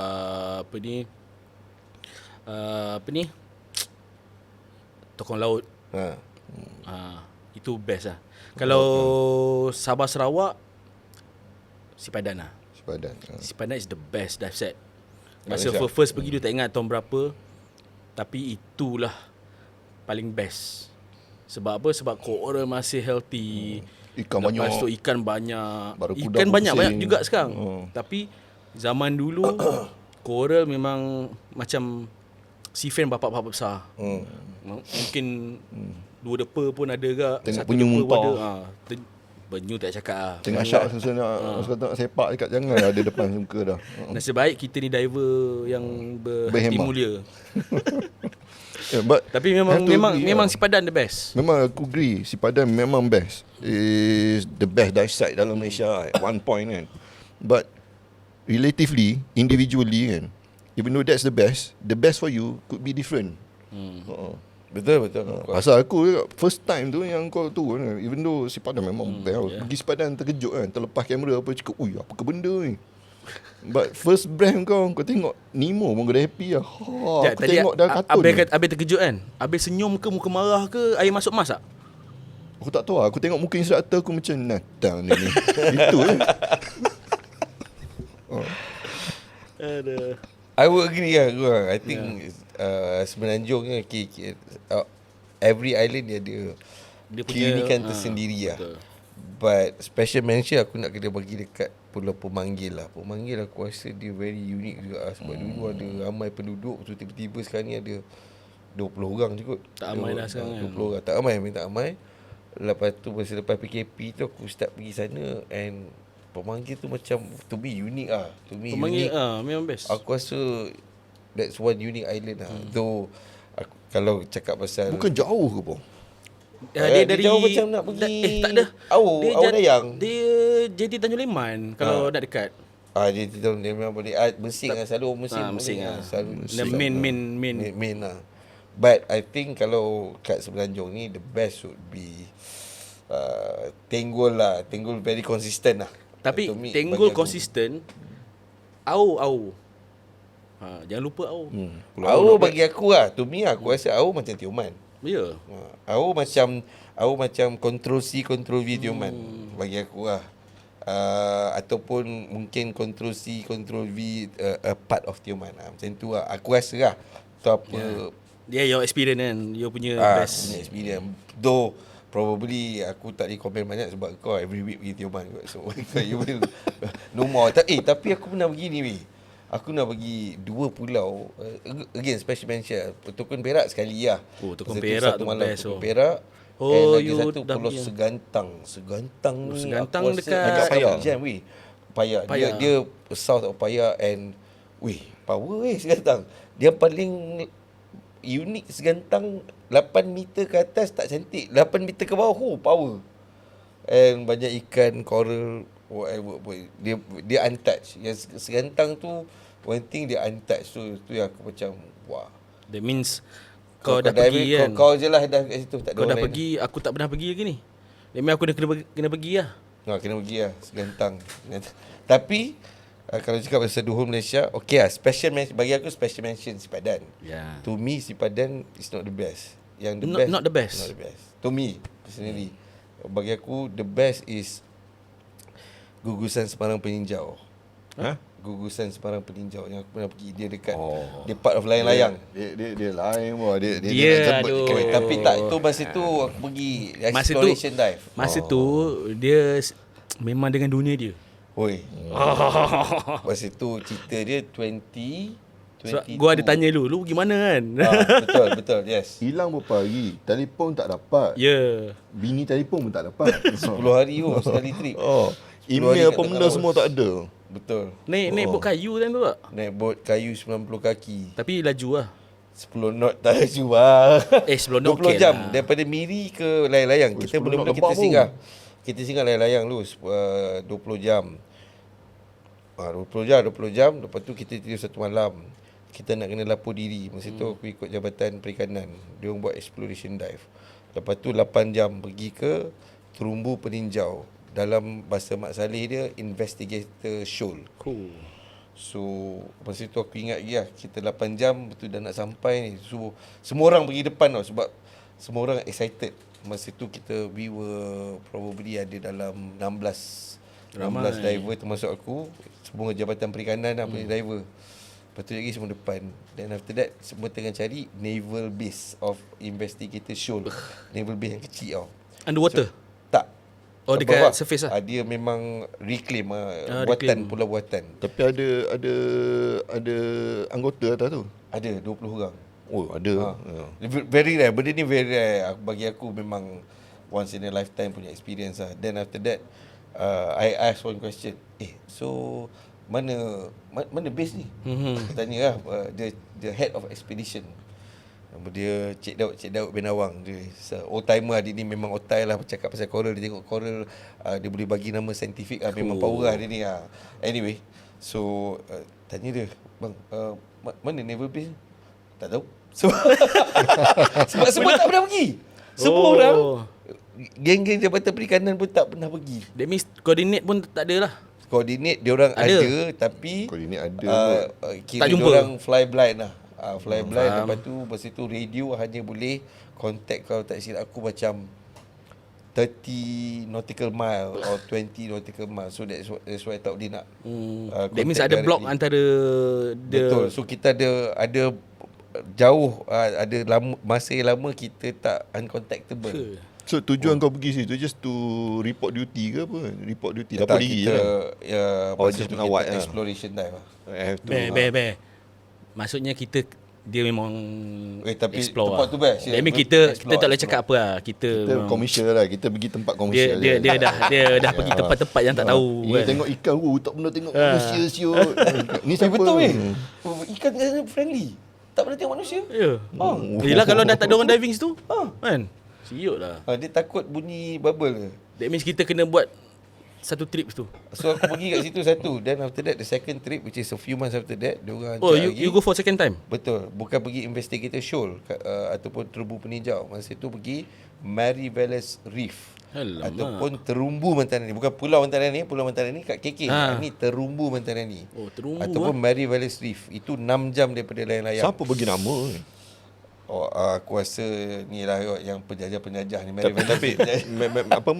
Tokong Laut. Itu best lah. Kalau Sabah Sarawak, Sipadan lah. Sipadan is the best dive set. Masa first pergi tu tak ingat tahun berapa, tapi itulah paling best. Sebab apa? Sebab coral masih healthy. Ikan Lepas banyak. tu ikan banyak. Barakuda Ikan pun banyak pusing. juga sekarang. Tapi zaman dulu coral memang macam sifen bapak-bapak besar. Mungkin dua depa pun ada gak. Tengok Satu penyu depa pun muntah. ada. Penyu tak cakap lah. Tengah syak susah nak sepak dekat jangan ada depan muka dah. Nasib baik kita ni diver yang berhati Berhemah. mulia. But Tapi have to agree, memang Sipadan the best. memang aku agree Sipadan memang best. Is the best dive site dalam Malaysia at one point kan. But relatively, individually kan, even though that's the best for you could be different. Betul. Pasal aku first time tu yang kau tu kan, even though Sipadan memang best. Pergi Sipadan terkejut kan, terlepas kamera apa cakap, ui apa ke benda ni. But first breath kau tengok Nemo pun kena happy lah. Sekejap, Aku tengok dah kartun. Abel terkejut kan? Abel senyum ke, muka marah ke, air masuk mas tak? Aku tak tahu, aku tengok muka instructor aku macam Natang ni. Itu je. Aduh. I would agree lah gua. I think Semenanjung ni every island dia ada Dia punya, keunikan tersendiri lah. betul. But special mention aku nak kena bagi dekat Pulau Pemanggil lah. Pemanggil aku rasa dia very unique juga lah. Sebab dulu ada ramai penduduk, so tiba-tiba sekarang ni ada 20 orang je kot. Tak ramai dah sekarang 20 orang. Tak ramai, memang tak ramai. Lepas tu masa lepas PKP tu aku start pergi sana, and Pemanggil tu macam to me unique lah. To me Pemanggil unique. memang best. Aku rasa that's one unique island lah. Though aku, kalau cakap pasal Bukan jauh ke pun? Dia dari jauh macam nak pergi tak ada. Awur Dayang. Dia JT Tanjung Leman kalau nak dekat. Dia memang boleh Mersing lah selalu Mersing lah. Selalu The main lah. But I think kalau kat Semenanjung ni the best would be Tenggol lah. Tenggol very consistent lah. Tapi To me, Tenggol bagi aku. konsisten. Au. Jangan lupa Au. Awur bagi aku lah. To me aku rasa Awur macam Tioman. Ya. Awur macam control C control V Tioman bagi aku lah. Ataupun mungkin control C control V a part of Tioman lah. Macam tu lah. Aku rasa lah. Tu apa Dia your experience kan. You punya best. punya experience. Though probably aku tak boleh komen banyak sebab kau every week pergi Tioman kot. So you will no more. Tapi aku pernah pergi ni weh. Aku nak pergi 2 pulau. Again special mention. Tukun Perak sekali lah. Oh, Tukun Masa tu Perak satu tu malam best, Tukun oh. Perak. Oh, And lagi you satu dah Pulau pergi. Segantang. Segantang ni Segantang aku rasa dekat agak Paya. Jam weh. Paya. Paya. Dia south of Paya, and weh power weh Segantang. Dia paling unik Segantang. 8 meter ke atas tak cantik, 8 meter ke bawah power. And banyak ikan, coral, whatever pun. Dia untouched. Yang Segantang tu one thing dia untouched. Tu yang aku macam wah. That means kau dah pergi kan. Kau je lah dah kat situ. Tak ada Kau dah orang lain. pergi, aku tak pernah pergi lagi ni. That means aku kena pergi lah. Kena pergi lah Segantang. Tapi kalau cakap pasal Duhul Malaysia, okay lah, special mention, bagi aku special mention Sipadan. Yeah. To me Sipadan is not the best. Yang Not the best. Not the best. To me personally. Bagi aku the best is Gugusan Semarang Peninjau. Gugusan Semarang Peninjau yang aku pernah pergi. Dia dekat dia part of layang-layang. Dia lain pun. Dia Dia, nak aduh. sebut. Tapi tak, tu masa tu aku pergi exploration dive. Masa tu dia memang dengan dunia dia. Oi. Masa tu cerita dia 20 Sebab gua ada tanya lu pergi mana kan? betul, yes. Hilang berapa hari? Telefon tak dapat. Ya. Bini telefon pun tak dapat. 10 hari sekali trip. Email apa kat benda tengah semua laut. tak ada. Betul. Naik bot kayu kan tu tak? Naik bot kayu 90 kaki. Tapi laju lah. 10 knot tak laju lah. 10 knot 20 okey jam lah. daripada Miri ke layang-layang. Oh, Kita 10 belum knot kita lepas pun. singgah. Kita singgah layang-layang dulu 20 jam. 20 jam lepas tu kita tidur satu malam. Kita nak kena lapor diri. Masa tu aku ikut Jabatan Perikanan. Dia orang buat exploration dive. Lepas tu 8 jam pergi ke Terumbu Peninjau. Dalam bahasa Mak Saleh dia Investigator Shoal. Cool. So masa tu aku ingat lagi lah, kita 8 jam betul dah nak sampai ni. So semua orang pergi depan tau, sebab semua orang excited. Masa tu we were probably ada dalam 16 diver termasuk aku. Semua Jabatan Perikanan lah punya diver. Lepas tu lagi semua depan. Then after that semua tengah cari naval base of Investigator Shoal. Naval base yang kecil tau. Underwater? Tak. Oh, Tak dekat bawah. surface lah? Dia memang reclaim buatan, reclaim. pulau buatan. Tapi ada anggota atas tu. Ada 20 orang. Oh, ada. Very rare. Benda ni very rare. Bagi aku memang once in a lifetime punya experience lah. Then after that I ask one question. So mana base ni? Aku tanya lah the head of expedition. Nama dia Cik Daud bin Awang. Dia old timer lah. Dia ni memang otai lah bercakap pasal coral. Dia tengok coral, dia boleh bagi nama saintifik lah. Memang power lah dia ni lah. Anyway, so tanya dia, bang, mana naval base? Tak tahu. Sebab semua tak pernah pergi. Semua orang, geng-geng Jabatan Perikanan pun tak pernah pergi. That means coordinate pun tak ada lah. Koordinat diorang ada, tapi Koordinat ada kira Tak jumpa. diorang fly blind lah. Fly blind. Lepas tu masa tu radio hanya boleh contact, kalau tak silap aku macam 30 nautical mile or 20 nautical mile. So that's why I thought dia nak That means contact ada block directly. antara Betul. So kita ada jauh, ada masa yang lama kita tak uncontactable. So tujuan kau pergi situ just to report duty ke apa? Report duty Tak, dapat diri kita lah. masa just tu mengawal kita lah. exploration time lah. I have to Bear. Maksudnya kita dia memang tapi explore tempat lah. tu best. That means kita tak boleh cakap apa lah. Kita kita commercial lah. Kita pergi tempat commercial. dia dah pergi tempat-tempat yang tak tahu Ini kan. tengok ikan, tak pernah tengok manusia siut. Ni siapa? Betul ikan friendly. Tak pernah tengok manusia. Ya. Yelah kalau dah tak ada orang diving situ. Kan. Siut lah. Dia takut bunyi bubble ke. That means kita kena buat satu trip tu. So aku pergi kat situ satu. Then after that the second trip, which is a few months after that, diorang Oh, ajak you go for second time? Betul. Bukan pergi investigator shoal ataupun terumbu peninjau. Masa tu pergi Mariveles Reef. Alamak. Ataupun terumbu Mentanani. Bukan pulau Mentanani. Pulau Mentanani kat KK. Ni terumbu Mentanani. Oh, terumbu. Ataupun Mariveles Reef. Itu 6 jam daripada layang-layang. Siapa bagi nama? Aku rasa ni lah yang penjajah-penjajah ni. Tapi apa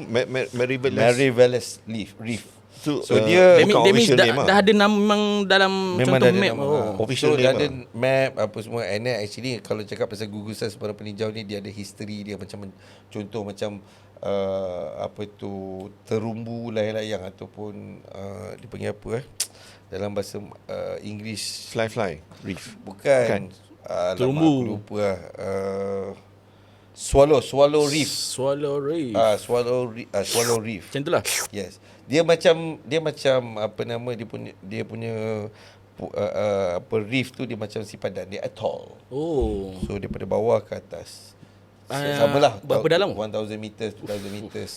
Mariveles Reef. So dia That means official name dah ada nama memang dalam memang contoh dah ada map. nama. Official So dia name ada map apa semua. And then actually kalau cakap pasal gugusan sebarang peninjau ni, dia ada history dia macam contoh macam apa tu terumbu layang-layang ataupun dia panggil apa dalam bahasa English fly reef. bukan Terumbu. aku lupa lah. Swallow Reef. Swallow Reef. Swallow Reef. Macam tu lah. Yes. Dia macam apa nama dia punya apa reef tu dia macam sipadan, dia atoll. Oh. So daripada bawah ke atas. Ah, Samalah. berapa dalam? 1000 meters, 2000 meters.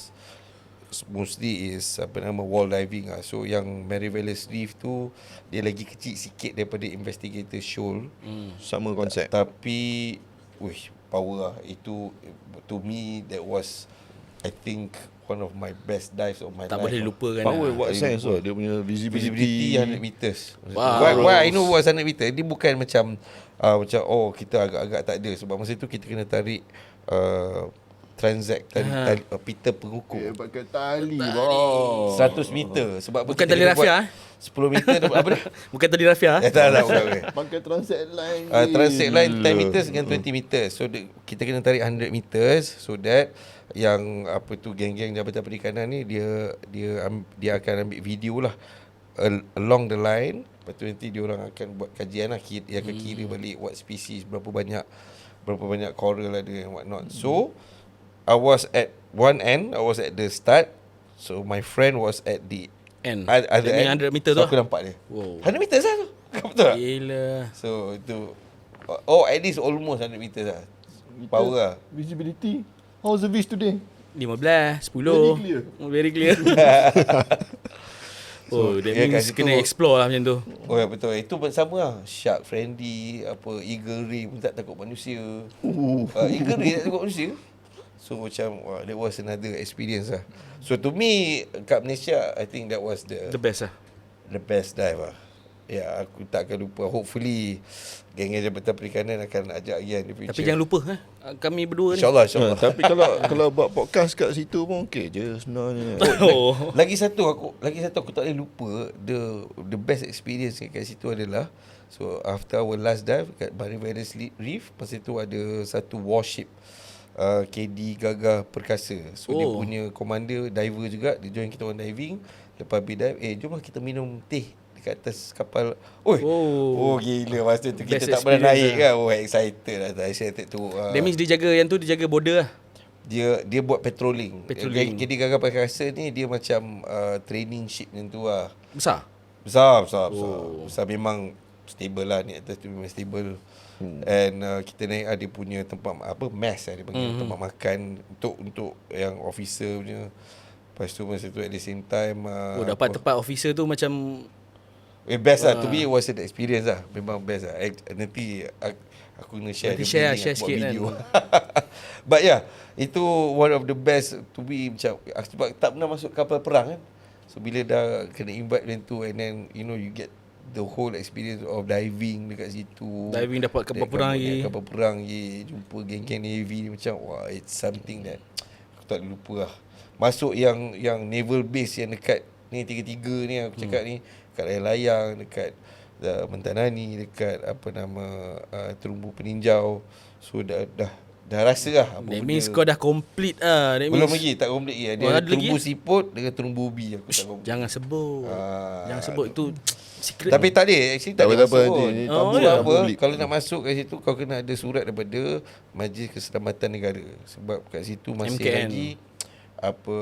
Mostly is apa nama wall diving lah. So yang Mariveles Reef tu dia lagi kecil sikit daripada Investigator Shoal. Sama konsep. Tapi power lah. Itu to me that was I think one of my best dives of my Tak life. boleh lupakan. Power lah. what sense lah? Dia punya Visibility visibility 100 meters. Wow. Why I know was 100 meter. Dia bukan macam kita agak-agak tak ada. Sebab masa tu kita kena tarik transact tali pita pengukur. pakai tali bro. 100 meter. Sebab Bukan tali rafia. 10 meter apa dah? Bukan tali rafia. Tak. Okay. Pakai transact line. Transact line 10 meters dengan 20 meters. So kita kena tarik 100 meters so that yang apa tu geng-geng Jabatan Perikanan ni dia akan ambil video lah along the line. Lepas tu nanti dia orang akan buat kajian lah, dia akan kira balik what species, berapa banyak coral ada and what not. So I was at one end, I was at the start. So my friend was at the End. other Dia end. 100 meter So tu aku nampak dia. Wow. 100 meters lah tu. Betul tak? Gila. So itu at least almost 100 meters lah. Power lah. Visibility. How's the vis today? 15, 10. Very clear. Very clear. That kat means situ- kena explore lah macam tu. Oh ya betul. Itu sama lah. Shark friendly, eagle ray pun tak takut manusia. Eagle ray tak takut manusia. So macam that was another experience lah. So to me kat Malaysia I think that was The best lah. the best dive lah. Ya, aku tak akan lupa. Hopefully geng-geng Jabatan Perikanan akan ajak again in the future. Tapi jangan lupa kami berdua ni. InsyaAllah. Tapi kalau buat podcast kat situ pun okey je sebenarnya. Oh. Lagi satu aku tak boleh lupa the best experience kat situ adalah so after our last dive kat Mariveles Reef, masa tu ada satu warship KD Gagah Perkasa. So dia punya commander diver juga, dia join kita orang diving. Lepas habis dive, jomlah kita minum teh dekat atas kapal. Oh gila, masa tu kita Best tak pernah experience naik kan. Excited lah, excited tu. That means dia jaga border lah. Dia buat patrolling. Patrolling. KD Gagah Perkasa ni dia macam training ship macam tu lah. Besar. Besar memang stable lah, ni atas tu memang stable. And kita naik dia punya tempat mess dia panggil, tempat makan untuk yang officer punya. Lepas tu masa tu at the same time dapat tempat officer tu macam best lah. To me it was an experience lah. Memang best lah. Nanti aku kena share Nanti dia share buat sikit video. kan. But yeah, itu one of the best to be macam sebab tak pernah masuk kapal perang kan. So bila dah kena invite macam tu, and then you get the whole experience of diving dekat situ. Diving dapat kapal perang lagi. Kapal perang lagi, jumpa geng-geng Navy ni, macam it's something that aku Aku tak boleh lupa lah. Masuk yang naval base yang dekat ni, tiga-tiga ni aku cakap ni, dekat layang-layang, dekat Mentanani, dekat apa nama terumbu peninjau. So dah rasa lah apa That benda. means kau dah complete lah. That Belum means lagi, tak complete lagi. Dia Oh, ada ada terumbu lagi? siput dengan terumbu ubi aku tak complete. Jangan sebut. Jangan sebut itu secret. Tapi tak ada, actually tak Tak ada apa-apa, masuk pun. ni tabu Sebab lah, apa? public. Kalau nak masuk kat situ kau kena ada surat daripada Majlis Keselamatan Negara. Sebab kat situ masih MKN. lagi apa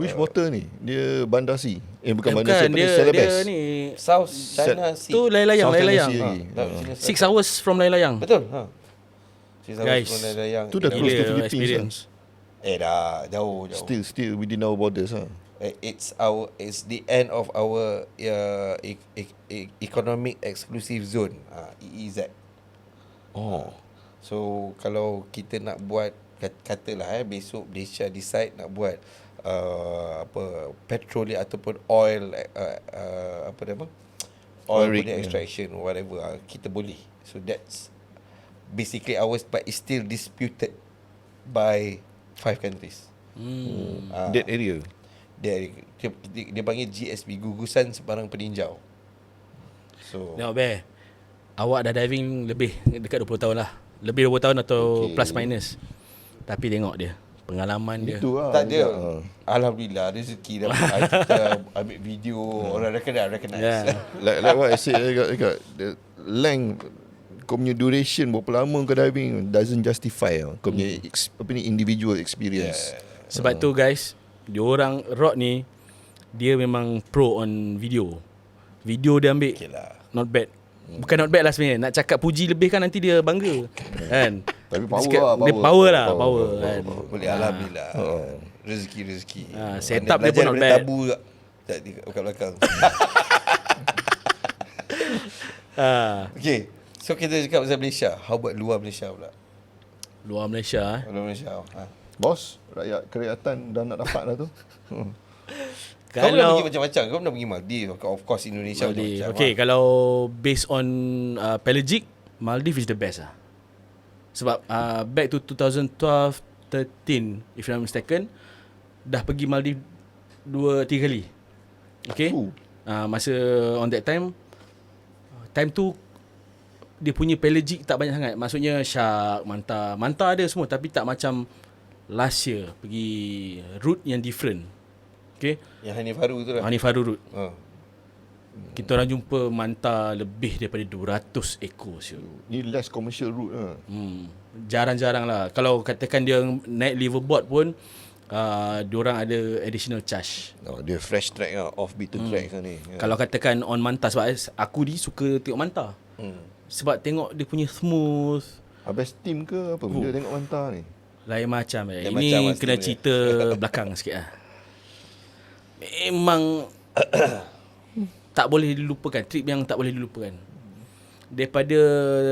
Which water ni? Dia Bandar C. Bukan bukan, Bandar C, apa ni? dia Celebes. ni South China Sea. tu layang-layang, South China layang-layang. Sea Ha, lagi. South China Sea. 6 hours from layang-layang. Betul. Ha. Guys, yang tu dah close to Gila Philippines experience. dah jauh. Still within our borders lah. It's the end of our economic exclusive zone, EEZ. Oh. So kalau kita nak buat, katalah besok Malaysia decide nak buat petrol ataupun oil oil rig, punya extraction whatever, kita boleh. So that's basically ours, but it's still disputed by 5 countries. That area. Dia panggil GSP, Gugusan Sebarang Peninjau. So Tengok Bear, awak dah diving lebih dekat 20 tahun lah. Lebih 20 tahun atau plus minus. Tapi tengok dia, pengalaman dia. Itu lah. tak ada. Alhamdulillah rezeki dah kita ambil video, orang recognize. Yeah. Like what I said dekat the length kau punya duration berapa lama kau diving doesn't justify kau punya individual experience. Sebab tu guys, diorang Rod ni dia memang pro on video. Video dia ambil Okay lah. not bad. Bukan not bad lah sebenarnya. Nak cakap puji lebih kan nanti dia bangga. Kan? Tapi power Sikit- lah, dia power. power lah, Power, power power, kan. Boleh alhamdulillah. Rezeki. Setup Pandai dia pun belajar not daripada bad. Tabu tak? Tak di kat belakang. Okay. So kita cakap pasal Malaysia. How about luar Malaysia pula? Luar Malaysia Luar Malaysia. Bos, rakyat kerakyatan dah nak dapat dah tu. Kau pernah Kalau pergi macam-macam. Kau pernah pergi Maldives. Of course Indonesia Maldives. macam-macam. Okay, kalau based on pelagic, Maldives is the best lah. Sebab back to 2012-13, if I'm not mistaken, dah pergi Maldives 2-3 kali. Okay. Masa on that time tu dia punya pelagic tak banyak sangat. Maksudnya shark, manta ada semua, tapi tak macam last year pergi route yang different. Okay. Yang Hanif Haru tu lah. Hanif Haru route. Kita Hmm. orang jumpa manta lebih daripada 200 ekor siul. Ni less commercial route lah. Jarang-jarang lah. Kalau katakan dia naik liverboard pun diorang ada additional charge. Dia fresh track lah, off beaten track lah ni. Kalau katakan on manta, sebab aku ni suka tengok manta. Sebab tengok dia punya smooth. Habis steam ke apa benda tengok manta ni? Lain macam. Lain Ini macam lah kena steam dia. cerita belakang sikit lah. Memang tak boleh dilupakan. Trip yang tak boleh dilupakan. Daripada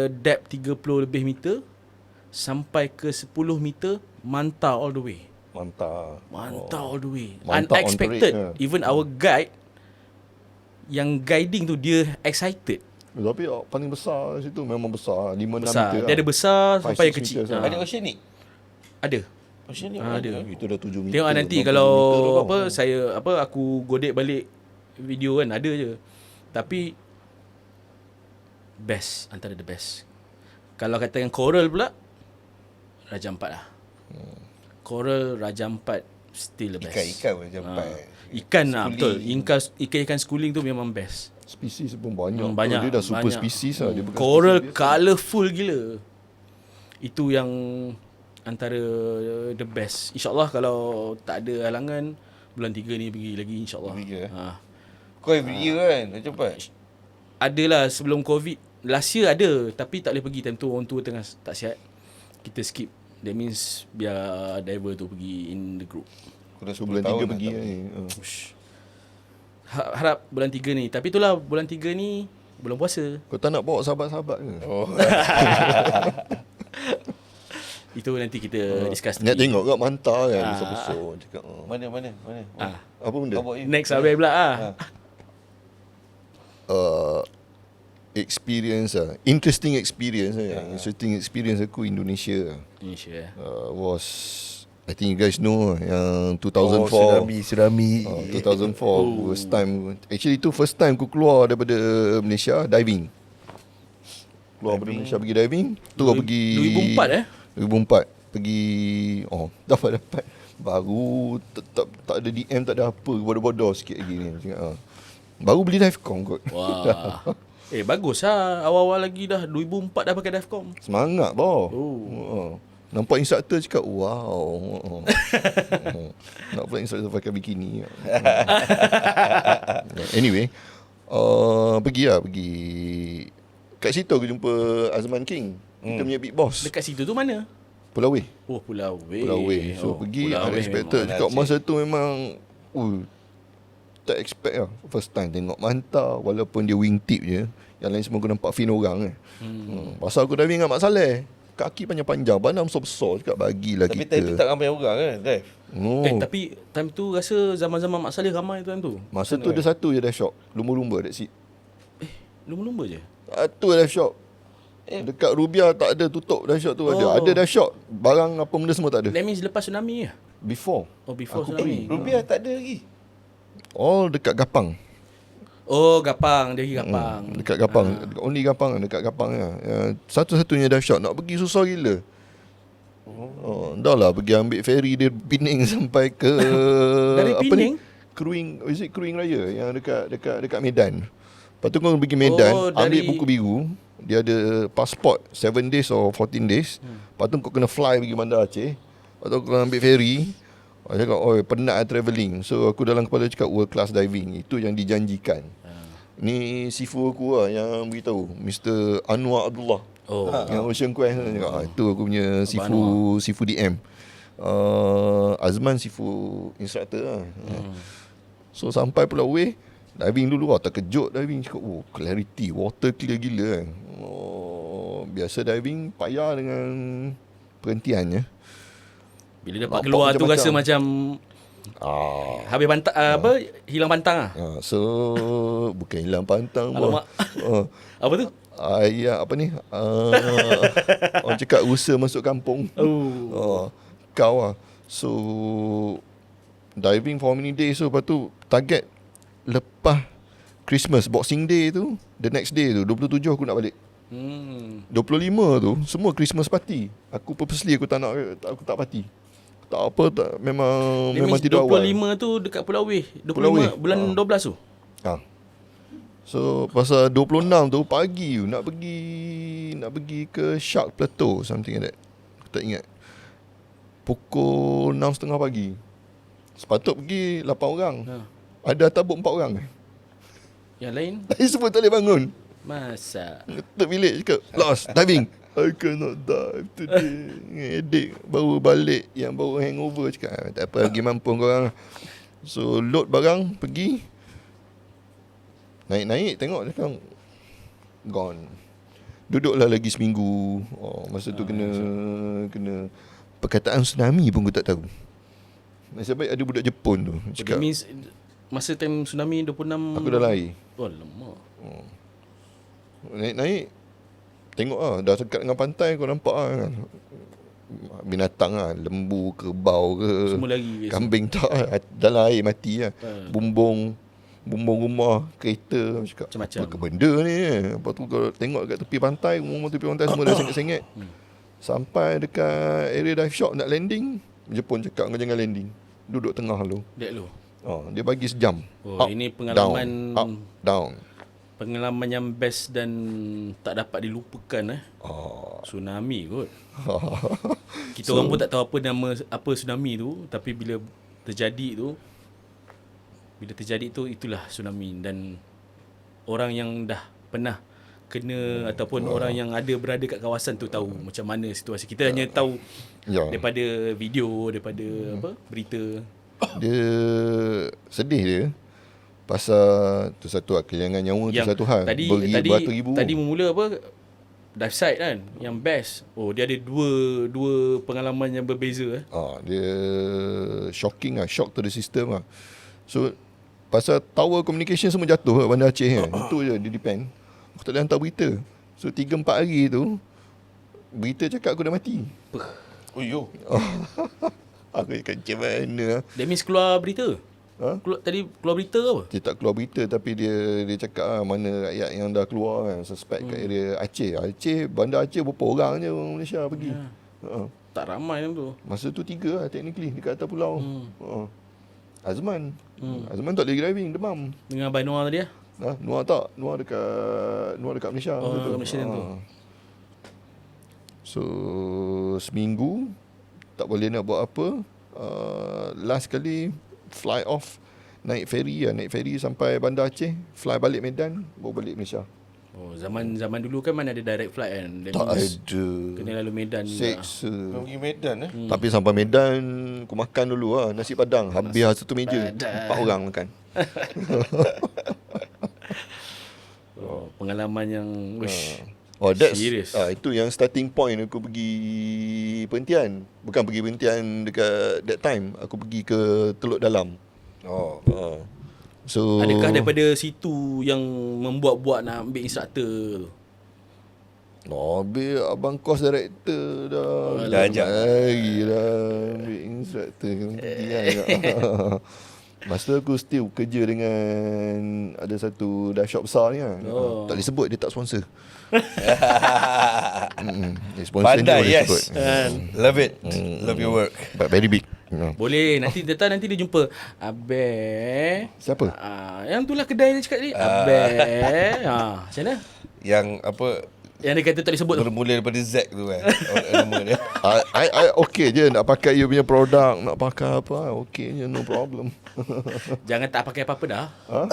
depth 30 lebih meter sampai ke 10 meter, manta all the way. Manta. All the way. Manta on Unexpected. parade, Even our guide yang guiding tu dia excited. Tapi paling besar situ memang besar, 5-6 Besar. meter. Dia ada besar sampai yang 5-6 kecil. meters lah. Ada oceanic. Ada. Oceanic Ada. Itu dah 7 meter. Tengok nanti 60 kalau meter tau. aku godek balik video kan, ada je. Tapi best, antara the best. Kalau katakan coral pula, Raja Ampat lah. Coral, Raja Ampat still the best. Ikan macam empat. Ikan lah, betul. Ikan schooling tu memang best. Spesies pun banyak. Banyak. Dia dah super banyak. spesies lah. Dia bukan Coral spesies biasa. colourful gila. Itu yang antara the best. InsyaAllah kalau tak ada halangan, bulan 3 ni pergi lagi insyaAllah. Pergi ke? Kau every year kan? Macam apa? Adalah sebelum COVID. Last year ada, tapi tak boleh pergi. Time tu orang tua tengah tak sihat. Kita skip. That means biar diver tu pergi in the group. Aku dah So 10 bulan tahun 3 dah pergi tak ni. Harap bulan 3 ni. Tapi itulah bulan 3 ni bulan puasa. Kau tak nak bawa sahabat-sahabat ke? Oh. Itu nanti kita discuss Nak nanti. tengok kat manta kan. Besar-besar. Cakap, Mana? apa benda? How about you? Next Abel pula ah. Experience lah. Interesting experience lah. Interesting experience aku Indonesia Indonesia. was I think you guys know yang 2004. Tsunami. 2004 first time. Actually itu first time aku keluar daripada Malaysia diving. Keluar daripada Malaysia pergi diving. Tu aku pergi 2004 pergi dapat baru tak ada DM, tak ada apa, bodoh-bodoh sikit lagi ni. Baru beli Divecom kot. Wah. Bagus lah. Awal-awal lagi dah 2004 dah pakai Divecom. Semangat boh. Nampak instructor cakap wow. Nak pula instructor pakai bikini. Anyway, pergi kat situ aku jumpa Azman King. Kita punya big boss. Dekat situ tu mana? Pulau Weh. Pulau Weh. So pergi unexpected. Cakap masa tu memang tak expect lah. First time tengok manta, walaupun dia wingtip je. Yang lain semua aku nampak fin orang pasal aku diving dengan Mak Saleh, kaki panjang-panjang, badan besar-besar. Cakap bagilah tapi kita. Tapi time tu tak ramai orang kan dive? Tapi time tu rasa zaman-zaman Mak Saleh ramai time tu. Masa tu ada satu je dive shop, lumba-lumba that's it. Lumba-lumba je? Tu dive shop. Dekat Rubia tak ada tutup dive shop tu. Ada dive shop, barang apa benda semua tak ada. That means lepas tsunami lah? Before Before aku tsunami. Rubia tak ada lagi. dekat Gapang. Gapang. Dia pergi Gapang. Dekat Gapang. Only Gapang. Dekat Gapang lah. Satu-satunya dive shop. Nak pergi susah gila. Dah lah pergi ambil ferry dari Pening sampai ke dari Pening? Crewing Raya yang dekat Medan. Lepas tu kau pergi Medan, ambil buku biru. Dia ada passport 7 days or 14 days. Lepas tu kau kena fly pergi Bandar Aceh. Lepas tu kau ambil ferry. Aku cakap, penat lah travelling. So aku dalam kepala cakap world class diving. Itu yang dijanjikan. Ni sifu aku lah yang beritahu, Mr. Anwar Abdullah. Yang Ocean Quest cakap, itu aku punya sifu DM. Azman sifu instructor lah. So sampai Pulau Weh, diving dulu terkejut diving. Cakap, clarity, water clear gila kan. Biasa diving payah dengan perhentiannya. Bila dapat keluar tu rasa macam habis pantang hilang pantang So bukan hilang pantang. Apa tu? Apa ni? Orang cakap usaha masuk kampung. Kau lah. So diving for many days. So lepas tu target lepas Christmas, Boxing Day tu, the next day tu 27 aku nak balik. 25 tu semua Christmas party. Aku purposely aku tak party. Tak apa, memang tidur 25 awal. 25 tu dekat Pulau Weh. 25 bulan 12 tu. So pasal 26 tu pagi tu nak pergi ke Shark Plateau, something like that. Aku tak ingat. Pukul 6.30 pagi. Sepatut pergi 8 orang. Ada tabuk 4 orang. Yang lain? Lain semua tak boleh bangun. Masa Ngetuk bilik cakap, lost diving. I cannot dive today. Adik baru balik, yang baru hangover. Cakap tak apa, lagi mampu korang. So load barang, pergi. Naik tengok cakap gone. Duduklah lagi seminggu. Masa tu kena perkataan tsunami pun aku tak tahu. Nasib baik ada budak Jepun tu cakap. means masa time tsunami 26 aku dah lahir. Alamak. Naik tengok dah dekat dengan pantai. Kau nampak binatang lembu, kerbau ke, semua lagi kambing tak dalam air mati bumbung rumah, kereta. Cakap macam-macam. apa ke benda ni. Lepas tu kau tengok kat tepi pantai, rumah tepi pantai semua dah sengit-sengit. Sampai dekat area dive shop nak landing, Jepun cakap kau jangan landing, duduk tengah lu. Dek lu. Dia bagi sejam. Ini pengalaman down. Pengalaman yang best dan tak dapat dilupakan tsunami kot. Kita orang pun tak tahu apa tsunami tu, tapi bila terjadi tu itulah tsunami. Dan orang yang dah pernah kena ataupun orang yang berada kat kawasan tu tahu macam mana situasi. Kita hanya tahu daripada video, daripada berita. Dia sedih dia. Pasal tu satu kehilangan nyawa tu satu hal. Beratus ribu. Tadi memula dive site kan yang best. Dia ada dua pengalaman yang berbeza Dia shocking shock to the system So pasal tower communication semua jatuh Bandar Aceh Itu je dia depend. Aku tak boleh hantar berita. So 3-4 hari tu berita cakap aku dah mati. Aku cakap macam mana? That means keluar berita. Ha? Keluar berita ke apa? Dia tak keluar berita tapi dia cakap mana rakyat yang dah keluar kan, suspect kat area Aceh. Bandar Aceh berapa orang je orang Malaysia pergi. Tak ramai macam tu. Masa tu 3 lah technically dekat atas pulau. Azman. Azman tak boleh driving, demam. Dengan Abang Noah tadi lah. Noah tak. Noah dekat Malaysia. Dekat Malaysia tu. So seminggu tak boleh nak buat apa. Last kali fly off, naik ferry sampai Bandar Aceh, fly balik Medan, baru balik Malaysia. Zaman dulu kan mana ada direct flight kan. That Tak means ada. kena lalu Medan juga. Seksa. Pergi Medan Tapi sampai Medan aku makan dulu lah nasi padang. Habis satu meja. 4 orang makan. Pengalaman yang That's serious. itu yang starting point aku pergi Perhentian. Bukan pergi Perhentian dekat that time. Aku pergi ke Teluk Dalam. So Adakah daripada situ yang membuat-buat nak ambil instructor tu? Habis abang course director dah. Dah ajak. Lagi dah ambil instructor Masa tu aku still kerja dengan ada satu dah shop besar ni kan. Tak boleh sebut, dia tak sponsor. Sponsor Pandai, boleh yes. sebut. Love it. Love your work. But very big. Boleh, nanti dia jumpa Abel. Siapa? Yang tu lah kedai dia cakap tadi. Abel. Macam mana? Yang apa, Yang dia kata tak boleh sebut tu. bermula daripada Z tu kan. Nama dia. I okay je nak pakai you punya produk, nak pakai apa, okay je, no problem. Jangan tak pakai apa-apa dah.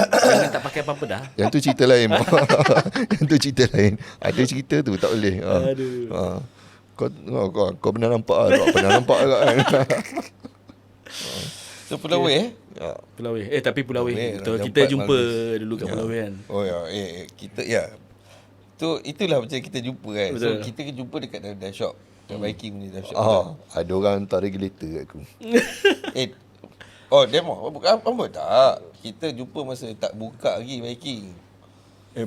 Jangan tak pakai apa-apa dah. Yang tu cerita lain. Yang tu cerita lain. Ada cerita tu tak boleh. Aduh. Kau pernah nampak lah. Kau pernah nampak kan. So Pulau Wei Pulau Wei. Tapi Pulau Wei. Wei, Betul. Raja Kita Empat jumpa Maldives. dulu kat Pulau Wei kan. Oh ya, kita itulah macam kita jumpa kan. Betul. So kita jumpa dekat dive shop. Kat Viking punya dive shop. Ada orang hantar regulator kat aku. Demo. Bukan apa tak. Kita jumpa masa tak buka lagi Viking.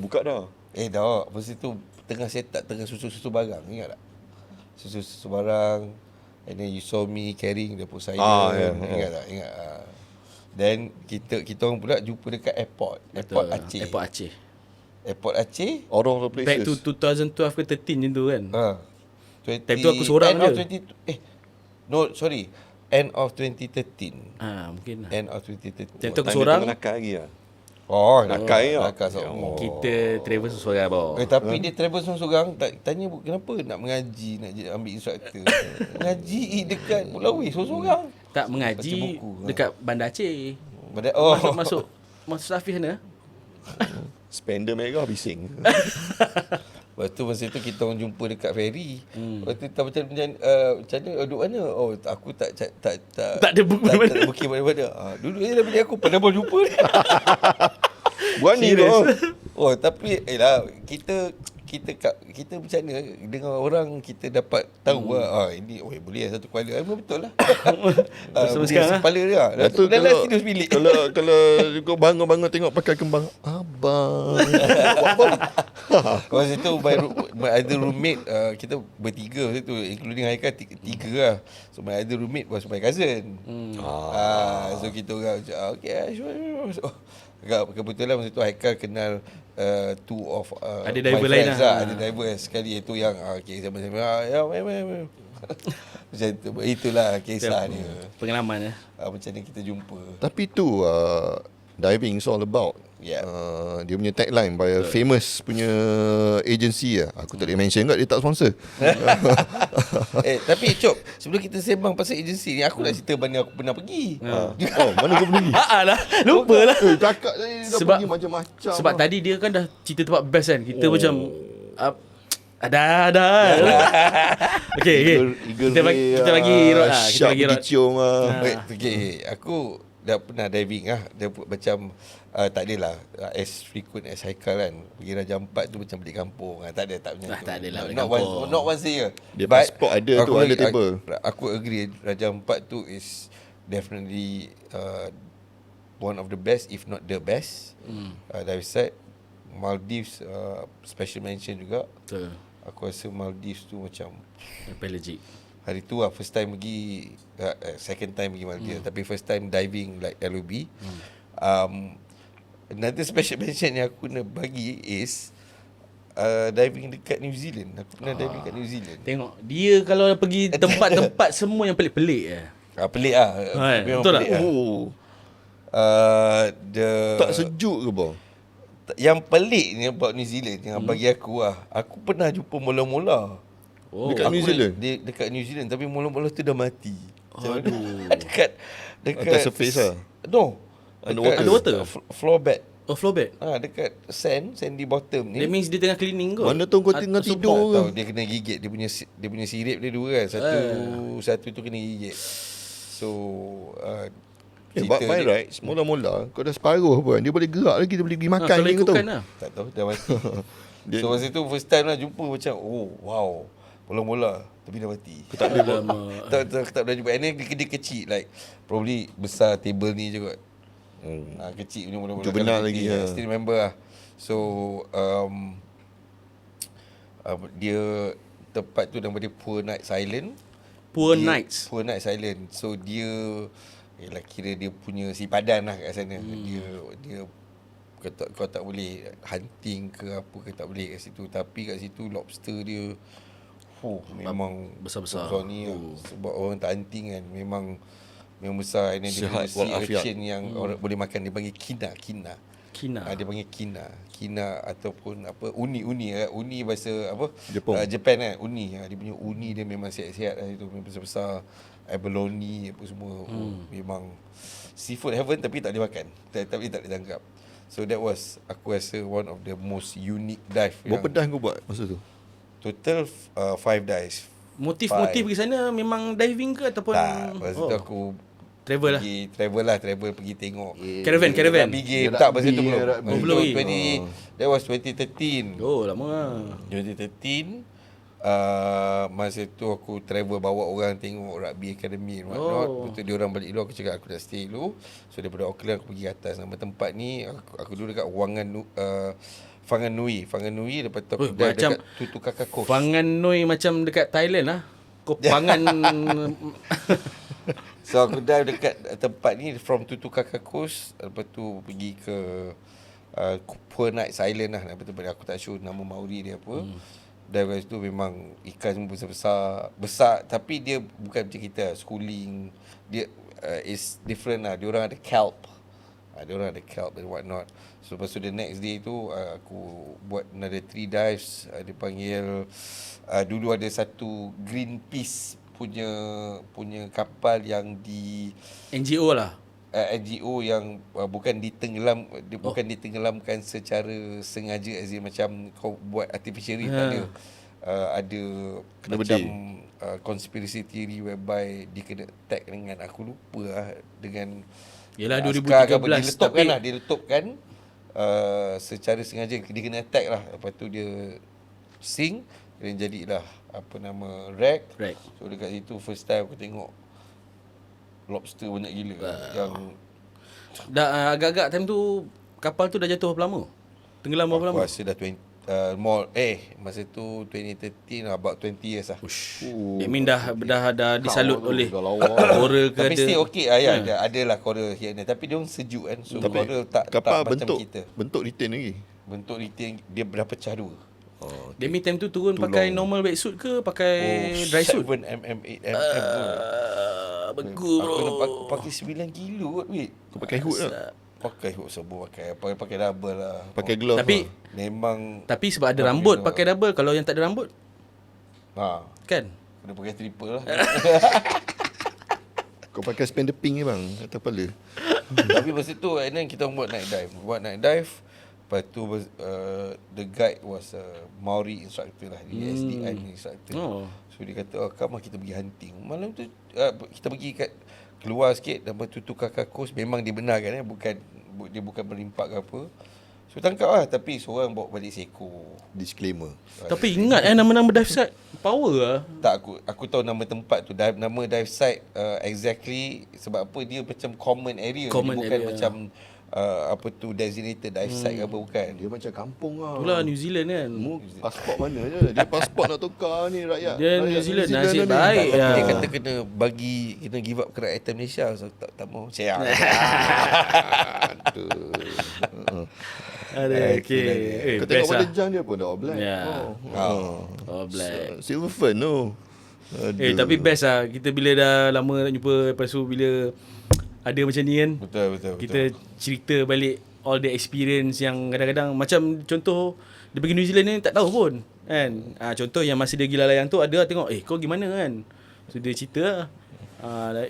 Buka dah. Dah. Masa tu tengah setup, tengah susu-susu barang. Ingat tak? Susu-susu barang. And then you saw me carrying the Poseidon. Ingat tak? Ingat. Then kita orang pula jumpa dekat airport. Airport Aceh. Airport Aceh. Airport Aceh. All of the places. Back to 2012 ke 13 macam tu kan. 20, Time tu aku seorang end of je. 20, no, sorry. End of 2013. Mungkin lah. End of 2013. Time tu aku seorang. Nakal lagi lah. Nakal ya. Nakal seorang. Kita travel seorang bawah. Tapi dia travel seorang tanya kenapa nak mengaji, nak ambil instructor. Mengaji dekat Pulau Wei seorang. Tak Baca mengaji buku. dekat Bandar Aceh. Masuk. Masuk Safis sana. Spender merah bising. Lepas tu masa tu kita orang jumpa dekat ferry. Lepas tu tak macam mana duduk mana? Aku tak ada buku mana. Tak ada bukit mana-mana. Duduk je lah bilik aku pada baru jumpa ni. Berani kau. Tapi kita macam mana dengan orang kita dapat tahu ini boleh satu kepala. Betul lah. Bersama sekarang kepala dia. Tu Dalam tidur bilik. Kalau kau bangun-bangun tengok pakai kembang, abang. Masa tu my other roommate, kita bertiga masa tu, including Haikal, tiga lah. So my other roommate was my cousin. So kita orang macam okay, sure. Kebetulan masa tu Haikal kenal two of ada my driver lain friends lah. Ada driver sekali itu yang sama-sama macam tu. Itulah kisah dia. Pengalaman Macam ni kita jumpa. Tapi tu diving is all about. Dia punya tagline by a famous punya agency lah. Aku tak boleh mention kat, dia tak sponsor. Tapi Cop, sebelum kita sembang pasal agensi ni, aku nak cerita mana aku pernah pergi. Mana kau pergi? lah. Lupa lah. Cakap tadi dah Sebab- pergi macam-macam. Sebab tadi dia kan dah cerita tempat best kan. Kita macam ada. Okay. Kita bagi Rod lah. Kita bagi Rod. cium lah. Okay, aku dah pernah diving lah. Dia macam tak adalah as frequent as Haikal kan. Pergi Raja Ampat tu macam balik kampung. Tak ada, tak macam tu. Tak adalah balik Not kampung. not once a year. Dia passport ada tu, ada table. Aku agree Raja Ampat tu is definitely one of the best, if not the best. Dive site. Maldives special mention juga. Betul. Aku rasa Maldives tu macam Sampai legit. Hari tu lah first time pergi, second time pergi Maldives, tapi first time diving like LOB. Another special mention yang aku nak bagi is diving dekat New Zealand. Aku pernah diving kat New Zealand. Tengok, dia kalau pergi tempat-tempat semua yang pelik-pelik Pelik lah. Memang betul pelik tak? Tak sejuk ke bang? Yang pelik ni about New Zealand yang bagi aku lah, aku pernah jumpa mola-mola. Dekat New Zealand? Dekat New Zealand, tapi mola-mola tu dah mati. Aduh. dekat Atas surface lah? No. Underwater? Floor bed. Oh, floor bed. Dekat sandy bottom ni. That means dia tengah cleaning kot. Mana tahu kau tengah So, tidur ke? Tahu dia kena gigit, dia punya sirip dia dua kan. Satu tu kena gigit. So But by right, mula-mula kau dah separuh pun, dia boleh gerak lagi, dia boleh pergi makan kalau ni kau tahu. ikutkan lah. tak tahu dah mati. So masa tu first time lah jumpa macam wow. Mula-mula tapi dah mati. Kau tak boleh buat. tak boleh jumpa. And then dia kecil, like probably besar table ni je kot. Kecil punya mula-mula. Itu benar lagi I still remember lah. So dia tempat tu nama dia Poor Knights Island. Poor Knights. Poor Knights Island. So dia kira dia punya sipadan lah kat sana. Dia kau tak boleh hunting ke apa ke, tak boleh kat situ. Tapi kat situ lobster dia memang besar-besar. besar ni sebab orang tak hunting kan, memang besar. And then dia punya sea urchin yang orang boleh makan, dia panggil kina. Dia panggil kina ataupun apa, uni bahasa apa, Japan kan, uni. Dia punya uni dia memang sihat-sihat lah, itu memang besar-besar. Abalone apa semua. Memang seafood heaven, tapi tak boleh makan, tapi tak boleh tangkap. So that was, aku rasa one of the most unique dive. Berapa dive kau buat masa tu? Total 5 dives. Motif pergi sana memang diving ke ataupun Masa tu aku travel lah. Travel pergi tengok. Caravan. Big game. Tak, masa tu belum. Belum lagi. That was 2013. Oh, lama lah. 2013. Masa tu aku travel bawa orang tengok rugby academy and whatnot. Betul dia orang balik dulu, aku cakap aku dah stay dulu. So daripada Auckland aku pergi atas. Nama tempat ni aku dulu dekat Whanganui. Lepas tu aku dah dekat Tutukaka Coast. Whanganui macam dekat Thailand lah. Kau pangan. So aku dive dekat tempat ni from Tutukaka Coast. Lepas tu pergi ke Poor Knights Island lah. Nama tempat aku tak sure nama Maori dia apa. Dive kat situ memang ikan semua besar, tapi dia bukan macam kita schooling. Dia is different lah. Dia orang ada kelp. And whatnot. So lepas tu the next day tu aku buat another 3 dives. Dia panggil dulu ada satu Greenpeace punya kapal yang di NGO lah. NGO yang bukan ditenggelamkan secara sengaja, as in macam kau buat artificial reef. Tak ada. Ada kena macam conspiracy theory whereby dia kena attack dengan, aku lupa lah, dengan yelah 2013 dia letupkan secara sengaja, dia kena attack lah. Lepas tu dia sink dan jadilah apa nama, wreck. So dekat situ first time aku tengok lobster banyak gila. Yang dah agak-agak time tu kapal tu dah jatuh berapa lama? Tenggelam berapa lama? Aku rasa dah 20 masa tu 2013, about 20 years lah. I mean dah disalut oleh coral ke tapi ada. still okay ada lah coral here and there. Tapi dia orang sejuk kan. So tapi coral tak kapal macam kita. bentuk retain lagi. Bentuk retain dia dah pecah dua. Demi time tu turun pakai normal wetsuit ke pakai dry suit? 7mm 8mm Betul bro. Aku pakai 9 kilo kot wait. Kau pakai hood tak? Pakai hood semua, pakai double lah. Pakai glove Tapi lah. Memang tapi sebab ada rambut pakai double. Kalau yang tak ada rambut kan kena pakai triple lah. Kau pakai spender pink ni bang atas kepala. Tapi masa tu and then kita buat night dive. Lepas tu the guide was a Maori instructor lah. Dia SDI ni instructor. So dia kata come kita pergi hunting. Malam tu kita pergi keluar sikit dapat Tutukaka Coast. Memang dia benar kan, dia bukan merimpak ke apa. So tangkap lah, tapi seorang bawa balik seekor. Disclaimer. tapi ingat nama-nama dive site power lah. Tak, aku tahu nama tempat tu, nama dive site exactly sebab apa, dia macam common area. Common dia bukan area. macam apa tu designated dive site ke apa bukan. Dia macam kampung lah. Itulah New Zealand kan. Pasport mana je. Dia pasport nak tukar ni rakyat. Dia New Zealand nasib ni. baik Dia lah. kata kena give up kerak item Malaysia, so tak mau. Siap. Ada okey. Kau tengok pada jam dia pun dah all black. Ya. Oh Black. Silver fern tu. Tapi best lah. Kita bila dah lama tak jumpa, lepas tu bila ada macam ni kan, Betul. kita cerita balik all the experience yang kadang-kadang macam contoh dia pergi New Zealand ni tak tahu pun kan. Contoh yang masa dia gila layang tu ada tengok kau gimana kan. So dia cerita lah.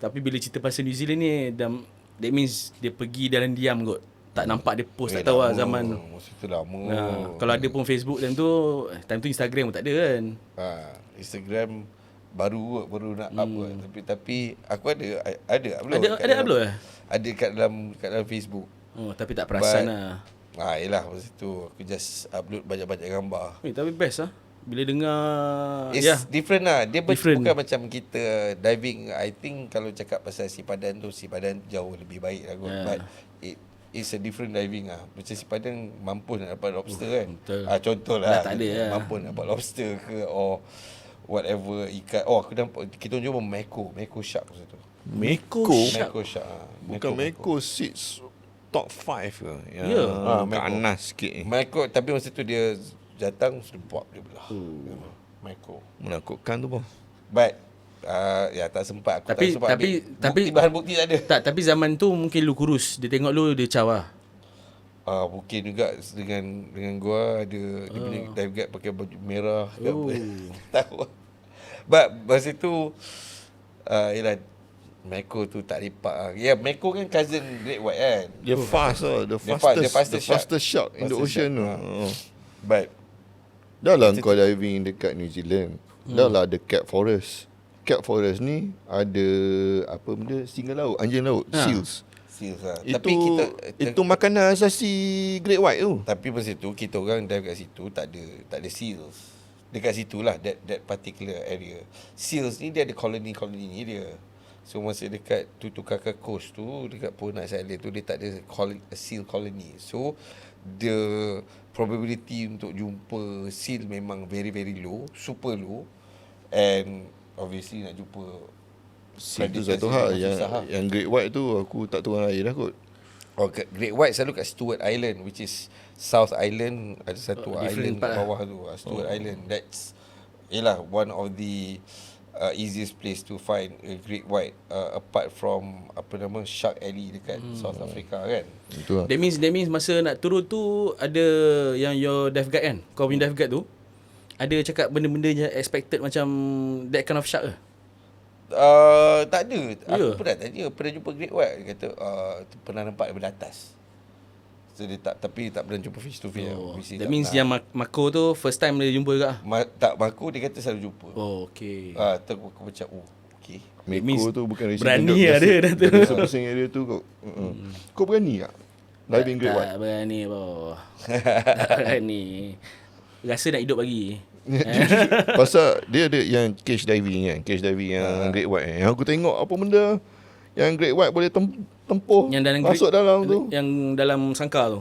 Tapi bila cerita pasal New Zealand ni that means dia pergi dalam diam kot. Tak nampak dia post, tak tahu lah zaman tu. Masa tu lama. Kalau ada pun Facebook time tu Instagram pun tak ada kan. Instagram baru nak up kot. Tapi aku ada upload. Ada upload lah. Ada kat dalam Facebook. Tapi tak perasan lah. Yelah masa tu aku just upload banyak-banyak gambar. Tapi best lah. Bila dengar It's different lah. Dia different. bukan macam kita diving. I think kalau cakap pasal Sipadan jauh lebih baik lah kot. But it's a different diving lah. Macam Sipadan mampus nak dapat lobster kan. Betul. Contoh lah. Tak ada lah. Mampus nak dapat lobster ke or whatever ikan. Aku nampak kita jumpa Mako shark masa tu. Mako Shark. Bukan Mako sits top 5 ke? Ya. Ganas sikit ni. Mako, tapi masa tu dia datang sudah buat dia belah. Mako. Menakutkan tu pun. But tak sempat. Aku Tapi- tak sempat tapi- bahan bukti tak ada. tapi zaman tu mungkin lu kurus. Dia tengok lu dia caw lah. Mungkin juga dengan gua ada dia punya dive guard pakai baju merah ke apa. Tahu. But masa tu yalah Mako tu tak lepak lah. Ya, Mako kan cousin Great White kan. Dia fast lah. The fastest fastest shark in the Fastest ocean tu. shark. But Dah lah kau diving dekat New Zealand. Dah lah ada Cap Forest. Cap Forest ni ada apa benda? Singa laut, anjing laut, seals. serius lah. Itu Tapi kita itu makanan asasi Great White tu. tapi masa tu kita orang dive kat situ tak ada seals. Dekat situlah that particular area. Seals ni dia ada koloni ni dia. So masa dekat Tutukaka Coast tu, dekat Punas Island tu, dia tak ada seal colony. So the probability untuk jumpa seal memang very very low, super low. And obviously nak jumpa Seal tu predators satu ni hal memang susah lah. yang Great White tu aku tak turun air dah kot. Great White selalu kat Stewart Island, which is South Island. Ada satu island different part kat bawah tu, Stewart Island. That's ialah one of the easiest place to find a Great White, apart from apa nama Shark Alley dekat South Africa kan. Itu lah. That means masa nak turun tu ada yang your dive guide kan. Kau punya dive guide tu ada cakap benda-benda yang expected macam that kind of shark ke? Tak ada. Aku Ya. pernah jumpa Great White. Dia kata pernah nampak daripada atas. So dia tapi tak pernah jumpa face to face. That means yang Mako tu first time dia jumpa juga. tak Mako dia kata selalu jumpa. Oh, okay. Tu aku macam okay. means Meko tu bukan racing berani duduk lah dia dah tu. biasa racing area tu kau. Kau berani tak? Diving Great White. Tak berani bawah. Tak berani. Rasa nak hidup lagi. Pasal dia ada yang cage diving kan. Cage diving yang Great White. Yang aku tengok apa benda yang Great White boleh tempuh Yang dalam masuk dalam tu. Yang dalam sangkar tu.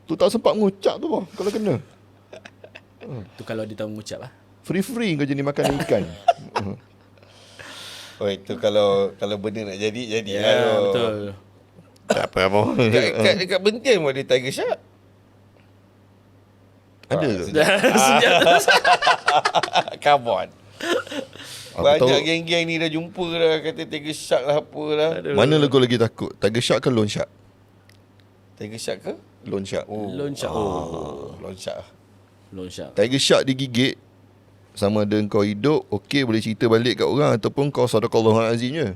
Tu tak sempat ngucap tu bah, kalau kena. Tu kalau dia tahu mengucap lah. Free kau jadi makan ikan. Oh itu kalau benda nak jadi Ya, lah. betul. Tak apa. Dekat Bentian pun ada tiger shark. Ada tu. Sejak tu. Come on. Aku Banyak tahu- geng-geng ni dah jumpa dah, kata tiger shark lah apalah. Mana kau lagi takut? Tiger shark ke loan shark? Tiger shark ke? Loan shark. Loan shark. Lone shark. Loan shark. Tiger shark digigit, sama ada kau hidup, okey boleh cerita balik kat orang, ataupun kau sadaqallahul azim je.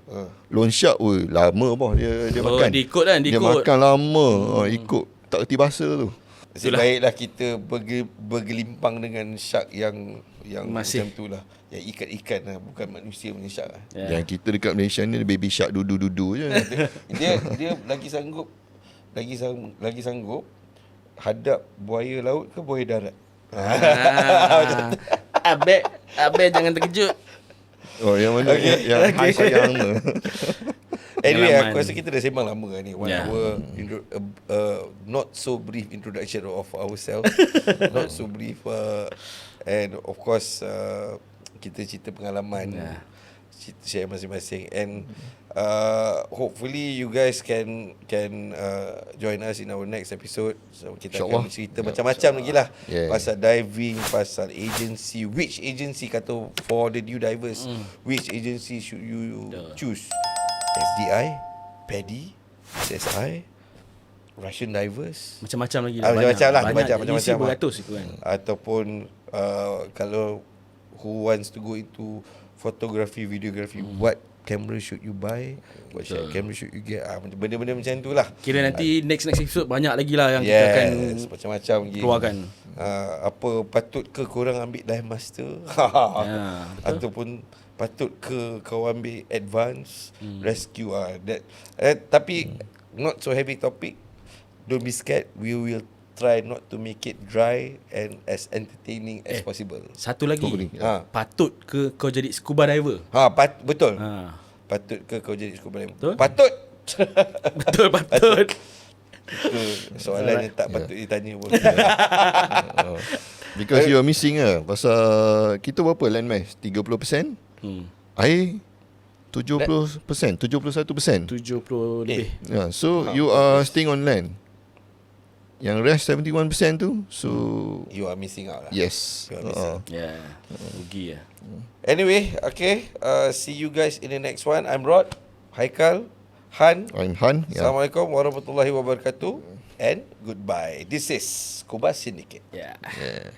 Loan shark lama bah dia makan. Dia ikut kan, Dia ikut. makan lama. Ikut tak reti bahasa tu. Nasib baiklah kita bergelimpang dengan shark yang Masih. macam tu lah. Yang ikan-ikan lah, bukan manusia punya shark lah. Ya. Yang kita dekat Malaysia ni baby shark dudu-dudu je. Dia lagi sanggup hadap buaya laut ke buaya darat. Abel jangan terkejut. Oh yang mana? Yang high sayang tu. Anyway, pengalaman. aku rasa kita dah sembang lama kan ni. 1 Yeah. hour not so brief introduction of ourselves. Not so brief and of course kita cerita pengalaman. Yeah. Share masing-masing, and hopefully you guys can join us in our next episode. So kita akan InsyaAllah. cerita macam-macam lagi lah, Yeah. pasal diving, pasal agency, which agency kata for the new divers, which agency should you choose? SDI, PADI, SSI, Russian divers, Macam-macam lagi macam-macam lah, banyak macam-macam agensi lah. beratus itu kan. Ataupun kalau who wants to go into photography, videography, what camera should you buy, what camera should you get, benda-benda macam tu lah. Kira nanti next episode banyak lagi lah yang kita akan macam-macam lagi. keluarkan. Apa patut ke korang ambil dive master? Ya, Ataupun patut ke kau ambil advance rescue that tapi not so heavy topic. Don't be scared, we will try not to make it dry and as entertaining as possible. Satu lagi. Ha. Patut ke kau jadi scuba diver? Betul. Ha. Patut ke kau jadi scuba diver? Betul? Patut. Betul, patut. Itu soalan yang tak patut ditanya pun. Because you are missing pasal kita berapa land mass? 30%? Air 70%, 71%. 70 lebih. Yeah, so you are staying on land. Yang rest 71% tu, so You are missing out lah. yes. You are missing. Ya, rugi ya. Anyway, okay. See you guys in the next one. I'm Rod, Haikal, Han. I'm Han. Yeah. Assalamualaikum warahmatullahi wabarakatuh. And goodbye. This is Scuba Syndicate. Ya. Yeah.